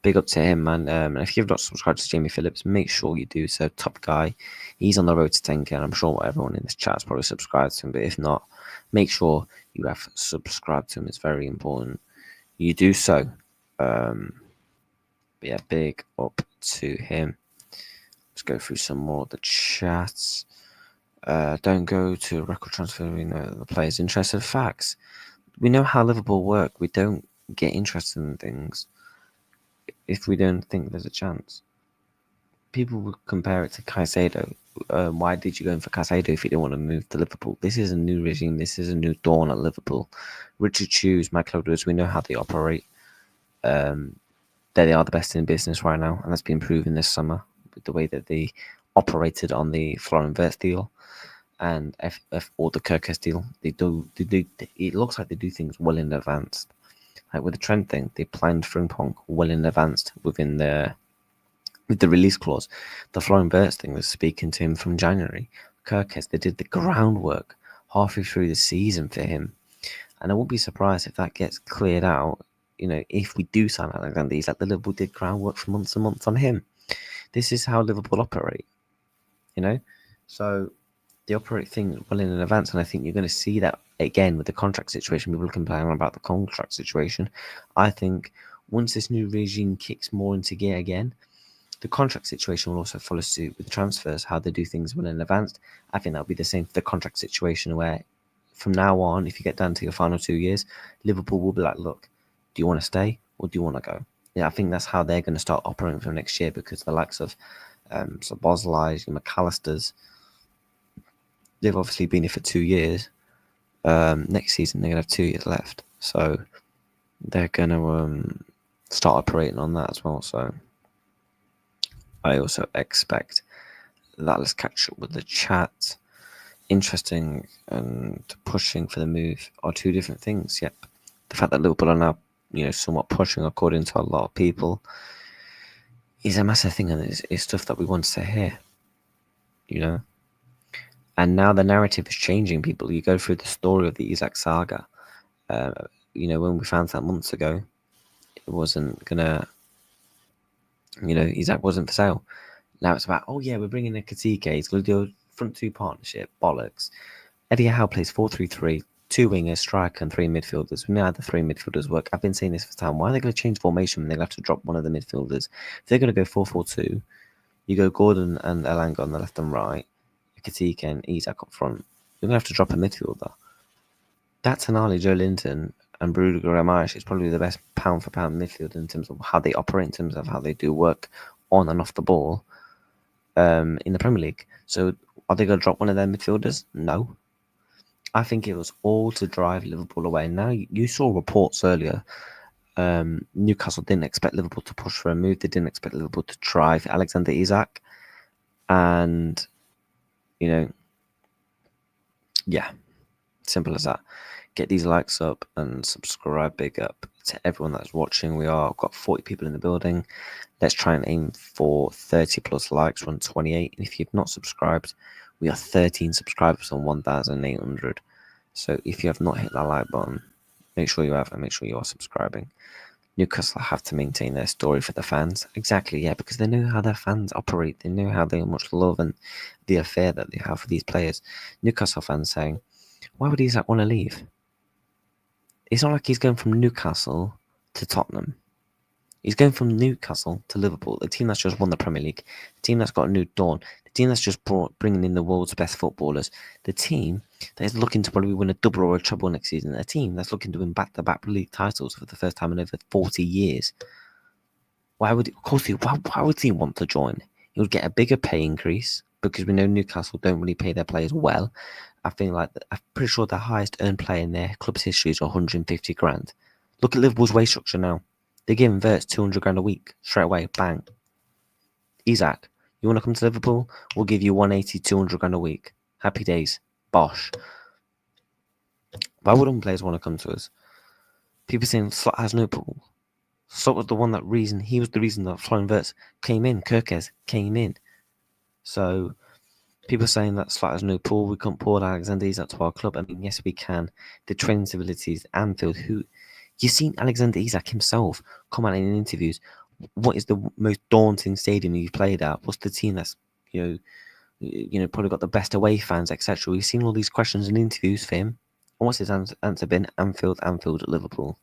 Big up to him, man. And if you've not subscribed to Jamie Phillips, make sure you do so. Top guy. He's on the road to 10k, and I'm sure everyone in this chat has probably subscribed to him. But if not, make sure you have subscribed to him. It's very important you do so. But yeah, big up to him. Let's go through some more of the chats. Don't go to record transfer. We know the player's interested. Facts. We know how Liverpool work. We don't get interested in things if we don't think there's a chance. People would compare it to Caicedo. Why did you go in for Caicedo if you didn't want to move to Liverpool? This is a new regime. This is a new dawn at Liverpool. Richard Hughes, Michael Edwards, we know how they operate. They are the best in business right now, and that's been proven this summer with the way that they operated on the Florian Wirtz deal and or the Kirkes deal. They do. It looks like they do things well in advance. Like with the Trent thing, they planned Frimpong well in advance with the release clause. The Florian Wirtz thing was speaking to him from January. Kirkes, they did the groundwork halfway through the season for him, and I won't be surprised if that gets cleared out. You know, if we do sign Alexander Isak, the Liverpool did groundwork for months and months on him. This is how Liverpool operate, you know? So they operate things well in advance, and I think you're going to see that again with the contract situation. People complain about the contract situation. I think once this new regime kicks more into gear again, the contract situation will also follow suit with transfers, how they do things well in advance. I think that'll be the same for the contract situation, where from now on, if you get down to your final 2 years, Liverpool will be like, look, do you want to stay or do you want to go? I think that's how they're going to start operating from next year, because the likes of Bosley's, McAllister's, they've obviously been here for 2 years. Next season they're going to have 2 years left, so they're going to start operating on that as well. So I also expect that. Let's catch up with the chat. Interesting and pushing for the move are two different things. Yep, the fact that Liverpool are now, somewhat pushing according to a lot of people is a massive thing, and it's stuff that we want to hear. And now the narrative is changing. People, you go through the story of the Isak saga. When we found that months ago, it wasn't gonna. Isak wasn't for sale. Now it's about, oh yeah, we're bringing in Konate. He's going to do a front two partnership. Bollocks. Eddie Howe plays 4-3-3, 2 wingers, striker, and 3 midfielders. We know how the 3 midfielders work. I've been saying this for time. Why are they going to change formation when they'll have to drop one of the midfielders? If they're going to go 4-4-2, you go Gordon and Elanga on the left and right, Konate and Isak up front. You're going to have to drop a midfielder. That Tonali, Joe Linton, and Bruno Guimaraes is probably the best pound-for-pound midfielder in terms of how they operate, in terms of how they do work on and off the ball in the Premier League. So are they going to drop one of their midfielders? No. I think it was all to drive Liverpool away. Now, you saw reports earlier. Newcastle didn't expect Liverpool to push for a move. They didn't expect Liverpool to drive Alexander Isak. And, yeah, simple as that. Get these likes up and subscribe. Big up to everyone that's watching. We've got 40 people in the building. Let's try and aim for 30 plus likes. We're on 28. And if you've not subscribed, we are 13 subscribers on 1,800. So if you have not hit that like button, make sure you have, and make sure you are subscribing. Newcastle have to maintain their story for the fans. Exactly, yeah, because they know how their fans operate. They know how much love and the affair that they have for these players. Newcastle fans saying, why would Isak want to leave? It's not like he's going from Newcastle to Tottenham. He's going from Newcastle to Liverpool, the team that's just won the Premier League, the team that's got a new dawn, the team that's just bringing in the world's best footballers, the team that is looking to probably win a double or a treble next season, a team that's looking to win back-to-back league titles for the first time in over 40 years. Why would he want to join? He would get a bigger pay increase, because we know Newcastle don't really pay their players well. I'm pretty sure the highest earned player in their club's history is 150 grand. Look at Liverpool's wage structure now. They're giving Verts 200 grand a week straight away. Bang. Isak, you want to come to Liverpool? We'll give you 180, 200 grand a week. Happy days. Bosh. Why wouldn't players want to come to us? People saying Slot has no pool. Slot was the reason that Florian Verts came in. Kirkes came in. So people saying that Slot has no pool, we can't pour Alexander Isak to our club. I mean, yes, we can. The training facilities, Anfield, you've seen Alexander Isak himself come out in interviews. What is the most daunting stadium you've played at? What's the team that's, probably got the best away fans, etc.? We've seen all these questions in interviews for him. And what's his answer been? Anfield, Liverpool.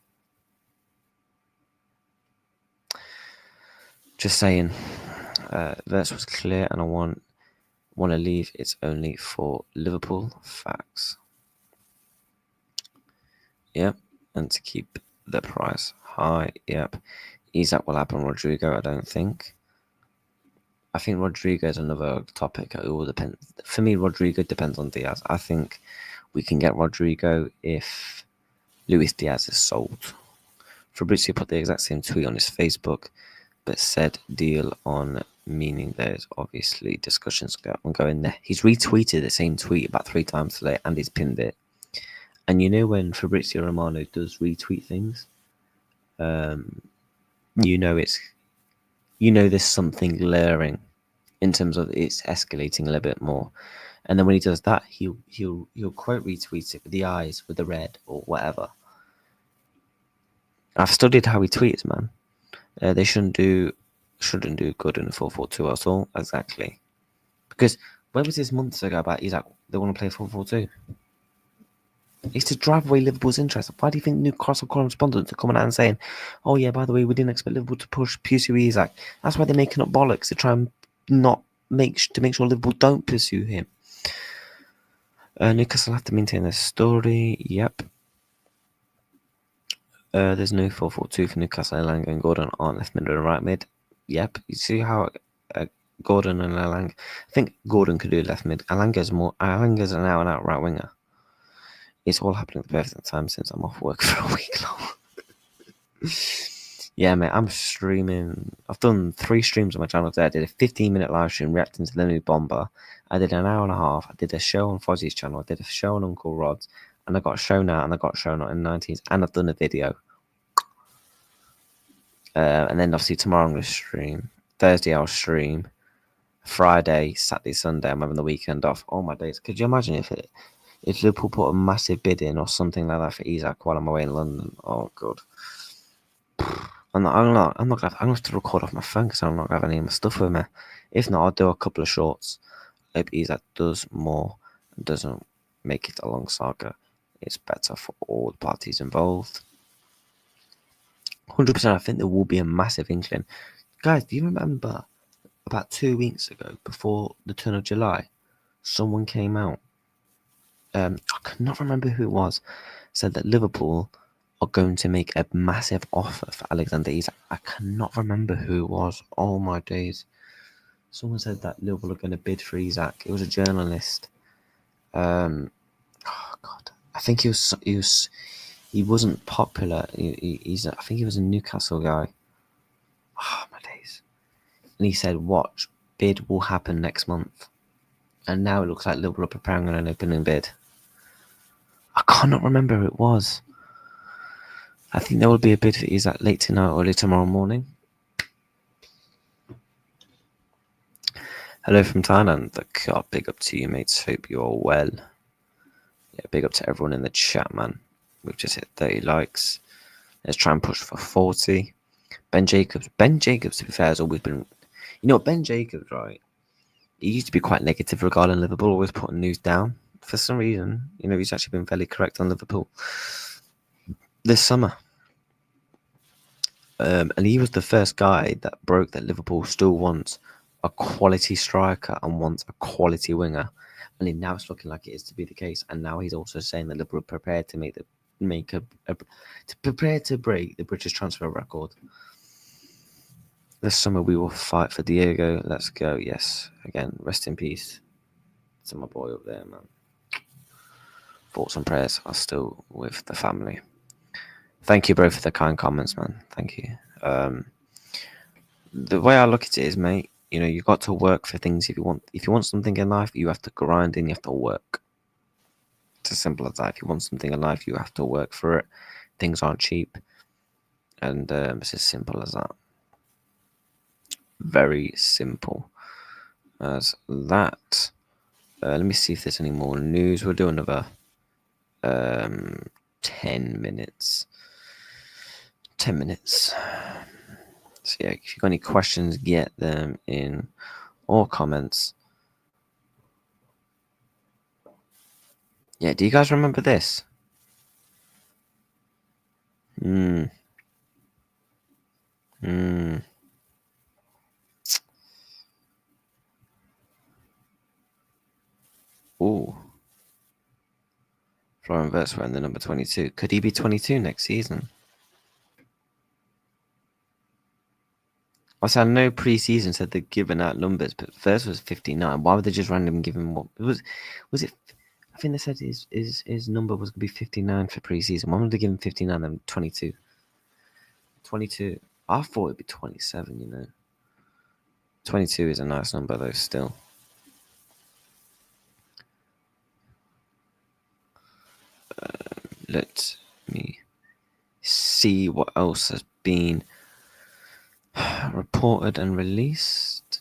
Just saying. Verse was clear, and I want to leave. It's only for Liverpool. Facts. Yep. And to keep the price high. Yep. Isak will happen. Rodrigo, I don't think. I think Rodrigo is another topic. It will depend. For me, Rodrigo depends on Diaz. I think we can get Rodrigo if Luis Diaz is sold. Fabrizio put the exact same tweet on his Facebook, but said deal on, meaning there's obviously discussions ongoing there. He's retweeted the same tweet about 3 times today, and he's pinned it. And when Fabrizio Romano does retweet things, there's something glaring in terms of it's escalating a little bit more. And then when he does that, he'll quote retweet it with the eyes, with the red or whatever. I've studied how he tweets, man. They shouldn't do good in a 4-4-2 at all. Exactly. Because where was this months ago about Isak? They want to play 4-4-2. It's to drive away Liverpool's interest. Why do you think Newcastle correspondents are coming out and saying, oh yeah, by the way, we didn't expect Liverpool to pursue Isak? That's why they're making up bollocks to try and make sure Liverpool don't pursue him. Newcastle have to maintain their story. Yep. There's no 4-4-2 for Newcastle. Elanga and Gordon aren't left mid and right mid. Yep. You see how Gordon and Elanga. I think Gordon could do left mid. Elanga's an out and out right winger. It's all happening at the perfect time since I'm off work for a week long. Yeah, mate, I'm streaming. I've done 3 streams on my channel today. I did a 15-minute live stream reacting to the new BOMBAA. I did an hour and a half. I did a show on Fozzie's channel. I did a show on Uncle Rod's. And I got a show now, and I got a show not in 90s. And I've done a video. And then obviously tomorrow I'm going to stream. Thursday I'll stream. Friday, Saturday, Sunday I'm having the weekend off. All my days. Could you imagine if Liverpool put a massive bid in or something like that for Isak while I'm away in London? Oh, God. I'm gonna have to record off my phone because I'm not gonna have any of my stuff with me. If not, I'll do a couple of shorts. I hope Isak does more and doesn't make it a long saga. It's better for all the parties involved. 100%. I think there will be a massive inkling. Guys, do you remember about 2 weeks ago, before the turn of July, someone came out? I cannot remember who it was. Said that Liverpool are going to make a massive offer for Alexander Isak. I cannot remember who it was. Oh my days. Someone said that Liverpool are going to bid for Isak. It was a journalist. Oh God. I think he wasn't popular. I think he was a Newcastle guy. Oh my days. And he said, watch, bid will happen next month. And now it looks like Liverpool are preparing an opening bid. I cannot remember who it was. I think there will be a bid for Isak late tonight or early tomorrow morning. Hello from Thailand. Big up to you, mates. Hope you're well. Yeah, big up to everyone in the chat, man. We've just hit 30 likes. Let's try and push for 40. Ben Jacobs, to be fair, has always been... You know, Ben Jacobs, right? He used to be quite negative regarding Liverpool, always putting news down. For some reason, you know, he's actually been fairly correct on Liverpool this summer. And he was the first guy that broke that Liverpool still wants a quality striker and wants a quality winger. And now it's looking like it is to be the case. And now he's also saying that Liverpool are prepared to break the British transfer record. This summer we will fight for Diego. Let's go. Yes. Again, rest in peace to my boy up there, man. Thoughts and prayers are still with the family. Thank you, bro, for the kind comments, man. Thank you. The way I look at it is, mate, you know, you got to work for things if you want something in life, you have to grind and you have to work. It's as simple as that. If you want something in life, you have to work for it. Things aren't cheap. And it's as simple as that. Very simple as that. Let me see if there's any more news. We'll do another 10 minutes. 10 minutes. So yeah, if you've got any questions, get them in or comments. Yeah, do you guys remember this? Ooh. Florian Wirtz wearing the number 22. Could he be 22 next season? Also, I know pre-season said they're giving out numbers, but first was 59. Why would they just randomly give him what? Was it? I think they said his number was going to be 59 for pre-season. Why would they give him 59 and 22? 22. I thought it'd be 27, you know. 22 is a nice number, though, still. Let me see what else has been reported and released.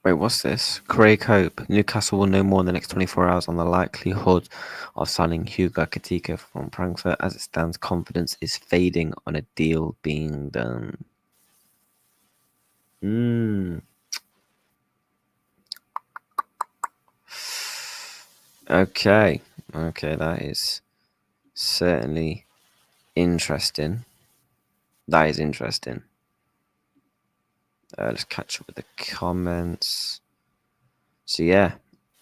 Wait, what's this? Craig Hope. Newcastle will know more in the next 24 hours on the likelihood of signing Hugo Katika from Frankfurt. As it stands, confidence is fading on a deal being done. Okay. Okay, that is certainly interesting. That is interesting. Let's catch up with the comments. So yeah,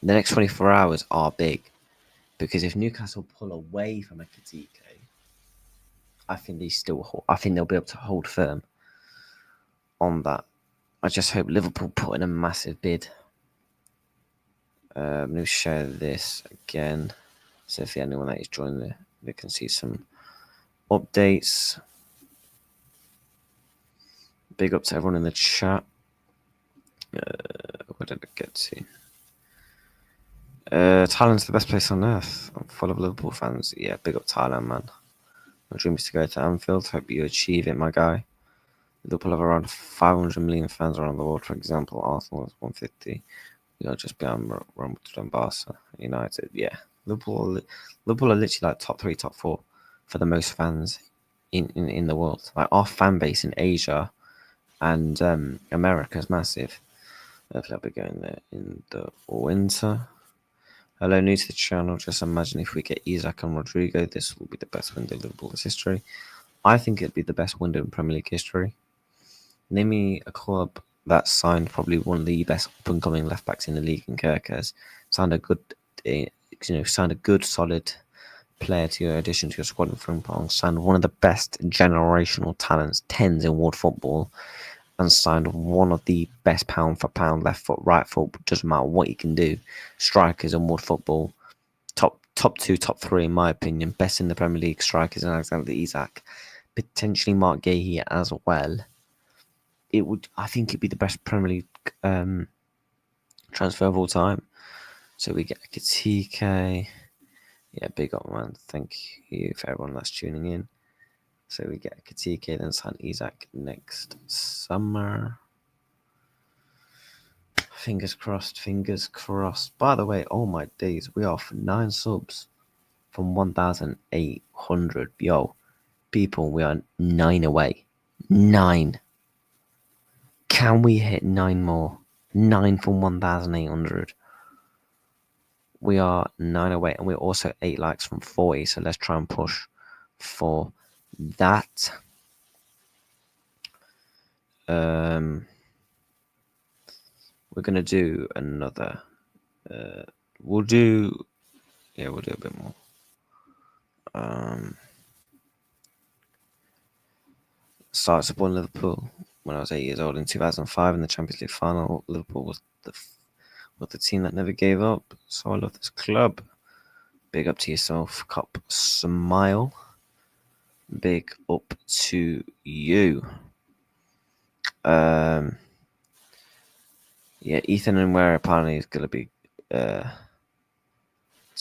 the next 24 hours are big because if Newcastle pull away from a Katike, I think I think they'll be able to hold firm on that. I just hope Liverpool put in a massive bid. Let me share this again, so if anyone that is joining, they can see some updates. Big up to everyone in the chat. Where did it get to? Thailand's the best place on earth. I'm full of Liverpool fans. Yeah, big up Thailand, man. My dream is to go to Anfield. Hope you achieve it, my guy. Liverpool have around 500 million fans around the world. For example, Arsenal is 150. We are just behind Real Madrid and Barca. United, yeah. Liverpool are literally like top 3, top 4 for the most fans in the world. Like our fan base in Asia and America is massive. Hopefully I'll be going there in the winter. Hello, new to the channel. Just imagine if we get Isak and Rodrigo, this will be the best window in Liverpool's history. I think it'd be the best window in Premier League history. Name me a club that signed probably one of the best up-and-coming left-backs in the league in Kirkers. Signed a good, solid player to your addition to your squad in Frimpong. Signed one of the best generational talents, 10s in world football. And signed one of the best pound for pound left foot, right foot, doesn't matter what he can do. Strikers in world football, top 2, top 3 in my opinion. Best in the Premier League strikers in Alexander Isak, potentially Mark Gahey as well. I think it'd be the best Premier League transfer of all time. So we get Katike. Yeah, big up, man. Thank you for everyone that's tuning in. So we get Katike, then sign Isak next summer. Fingers crossed, fingers crossed. By the way, oh my days, we are for 9 subs from 1,800. Yo, people, we are 9 away. 9. Can we hit 9 more? 9 from 1,800. We are 9 away, and we're also 8 likes from 40. So let's try and push for that. We're gonna do another. We'll do a bit more. Started supporting Liverpool when I was 8 years old in 2005 in the Champions League final. Liverpool was the team that never gave up. So I love this club. Big up to yourself, Cup Smile. Big up to you. Yeah, Ethan and Ware apparently is gonna be to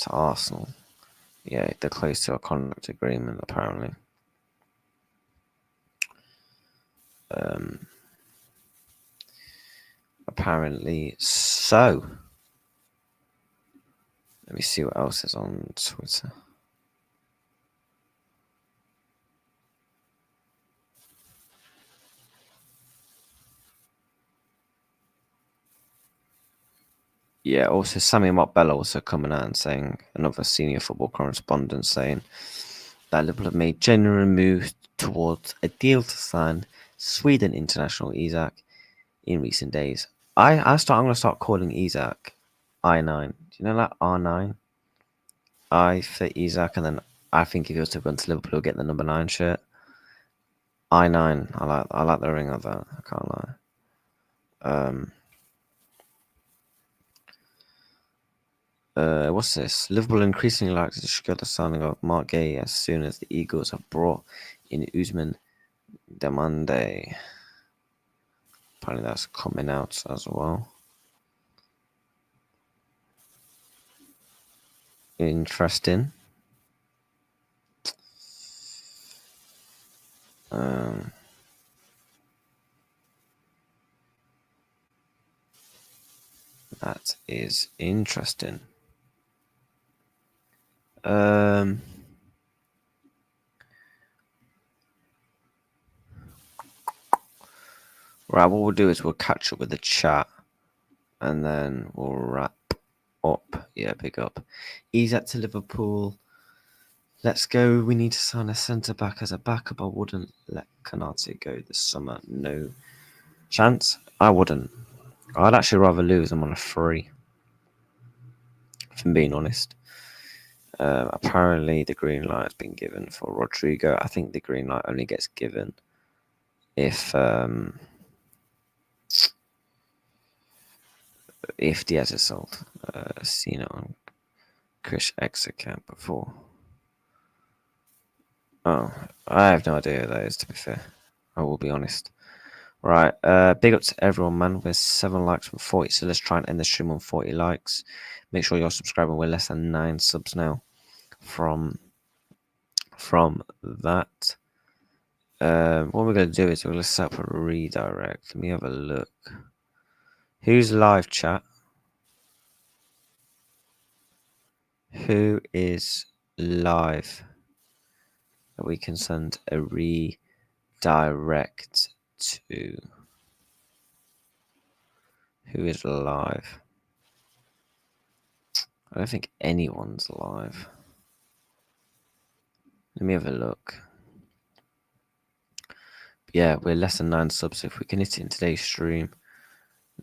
Arsenal. Yeah, they're close to a contract agreement apparently. Apparently so. Let me see what else is on Twitter. Yeah, also Sammy Montbello also coming out and saying, another senior football correspondent saying that Liverpool have made genuine moves towards a deal to sign Sweden international Isak in recent days. I'm gonna start calling Isak I9. Do you know that R9? I for Isak, and then I think if he was to run to Liverpool, he'll get the number 9 shirt. I9. I like the ring of that. I can't lie. What's this? Liverpool increasingly likes to secure the signing of Mark Gay as soon as the Eagles have brought in Usman Demande. Apparently that's coming out as well. Interesting. That is interesting. Right, what we'll do is we'll catch up with the chat and then we'll wrap up. Yeah, big up. Isak to Liverpool. Let's go. We need to sign a centre back as a backup. I wouldn't let Konate go this summer. No chance. I wouldn't. I'd actually rather lose him on a free, if I'm being honest. Apparently, the green light has been given for Rodrigo. I think the green light only gets given if Diaz is sold. Seen it on Chris X account before. Oh, I have no idea who that is, to be fair. I will be honest. Right, big up to everyone, man. We're 7 likes from 40, so let's try and end the stream on 40 likes. Make sure you're subscribing. We're less than 9 subs now from that. What we're going to do is we're going to set up a redirect. Let me have a look. Who's live, chat? Who is live? That we can send a redirect to. Who is live? I don't think anyone's live. Let me have a look. Yeah, we're less than 9 subs. If we can hit it in today's stream,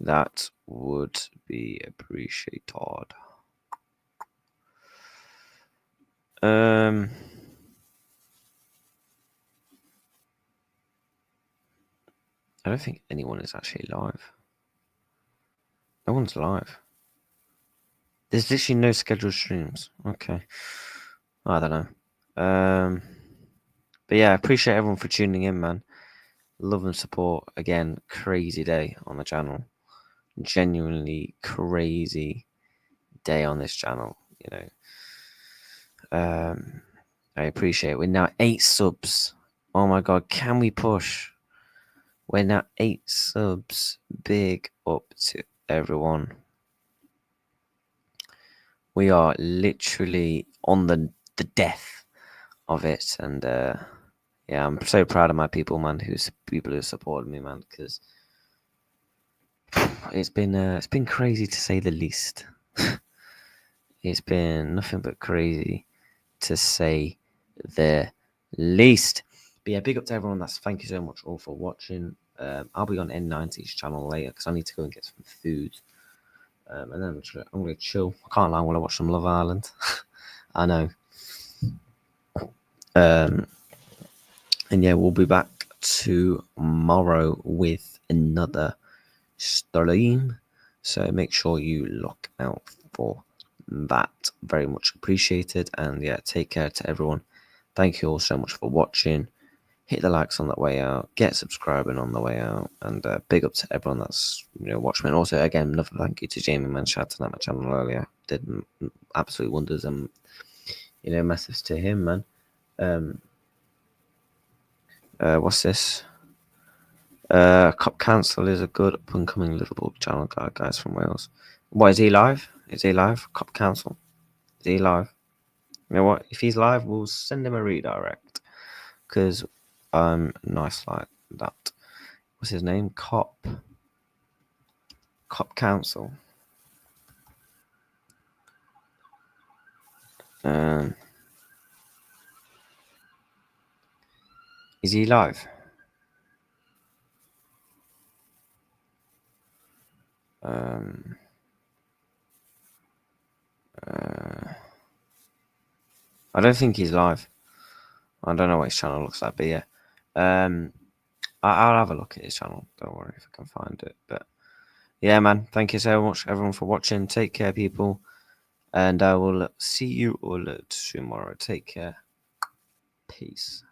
that would be appreciated. I don't think anyone is actually live. No one's live. There's literally no scheduled streams. Okay. I don't know. But yeah, I appreciate everyone for tuning in, man. Love and support. Again, crazy day on the channel. Genuinely crazy day on this channel, you know. I appreciate it. We're now 8 subs. Oh my god, can we push? We're now 8 subs. Big up to everyone. We are literally on the death of it, and yeah, I'm so proud of my people, man. People who supported me, man, because it's been crazy to say the least. It's been nothing but crazy to say the least. But yeah, big up to everyone. Thank you so much all for watching. I'll be on N90's channel later because I need to go and get some food. And then I'm going to chill. I can't lie, I want to watch some Love Island. I know. And yeah, we'll be back tomorrow with another stream. So make sure you look out for that. Very much appreciated. And yeah, take care to everyone. Thank you all so much for watching. Hit the likes on that way out. Get subscribing on the way out. And big up to everyone that's watching. And also, again, another thank you to Jamie, man. Shouting out my channel earlier. Did absolute wonders. And message to him, man. What's this? Cop Council is a good up and coming Liverpool channel guys from Wales. What, is he live? Is he live? Cop Council. Is he live? You know what? If he's live, we'll send him a redirect. Because I'm nice like that. What's his name? Cop Council. Is he live? I don't think he's live. I don't know what his channel looks like, but yeah. I'll have a look at his channel. Don't worry if I can find it. But yeah, man, thank you so much, everyone, for watching. Take care, people. And I will see you all tomorrow. Take care. Peace.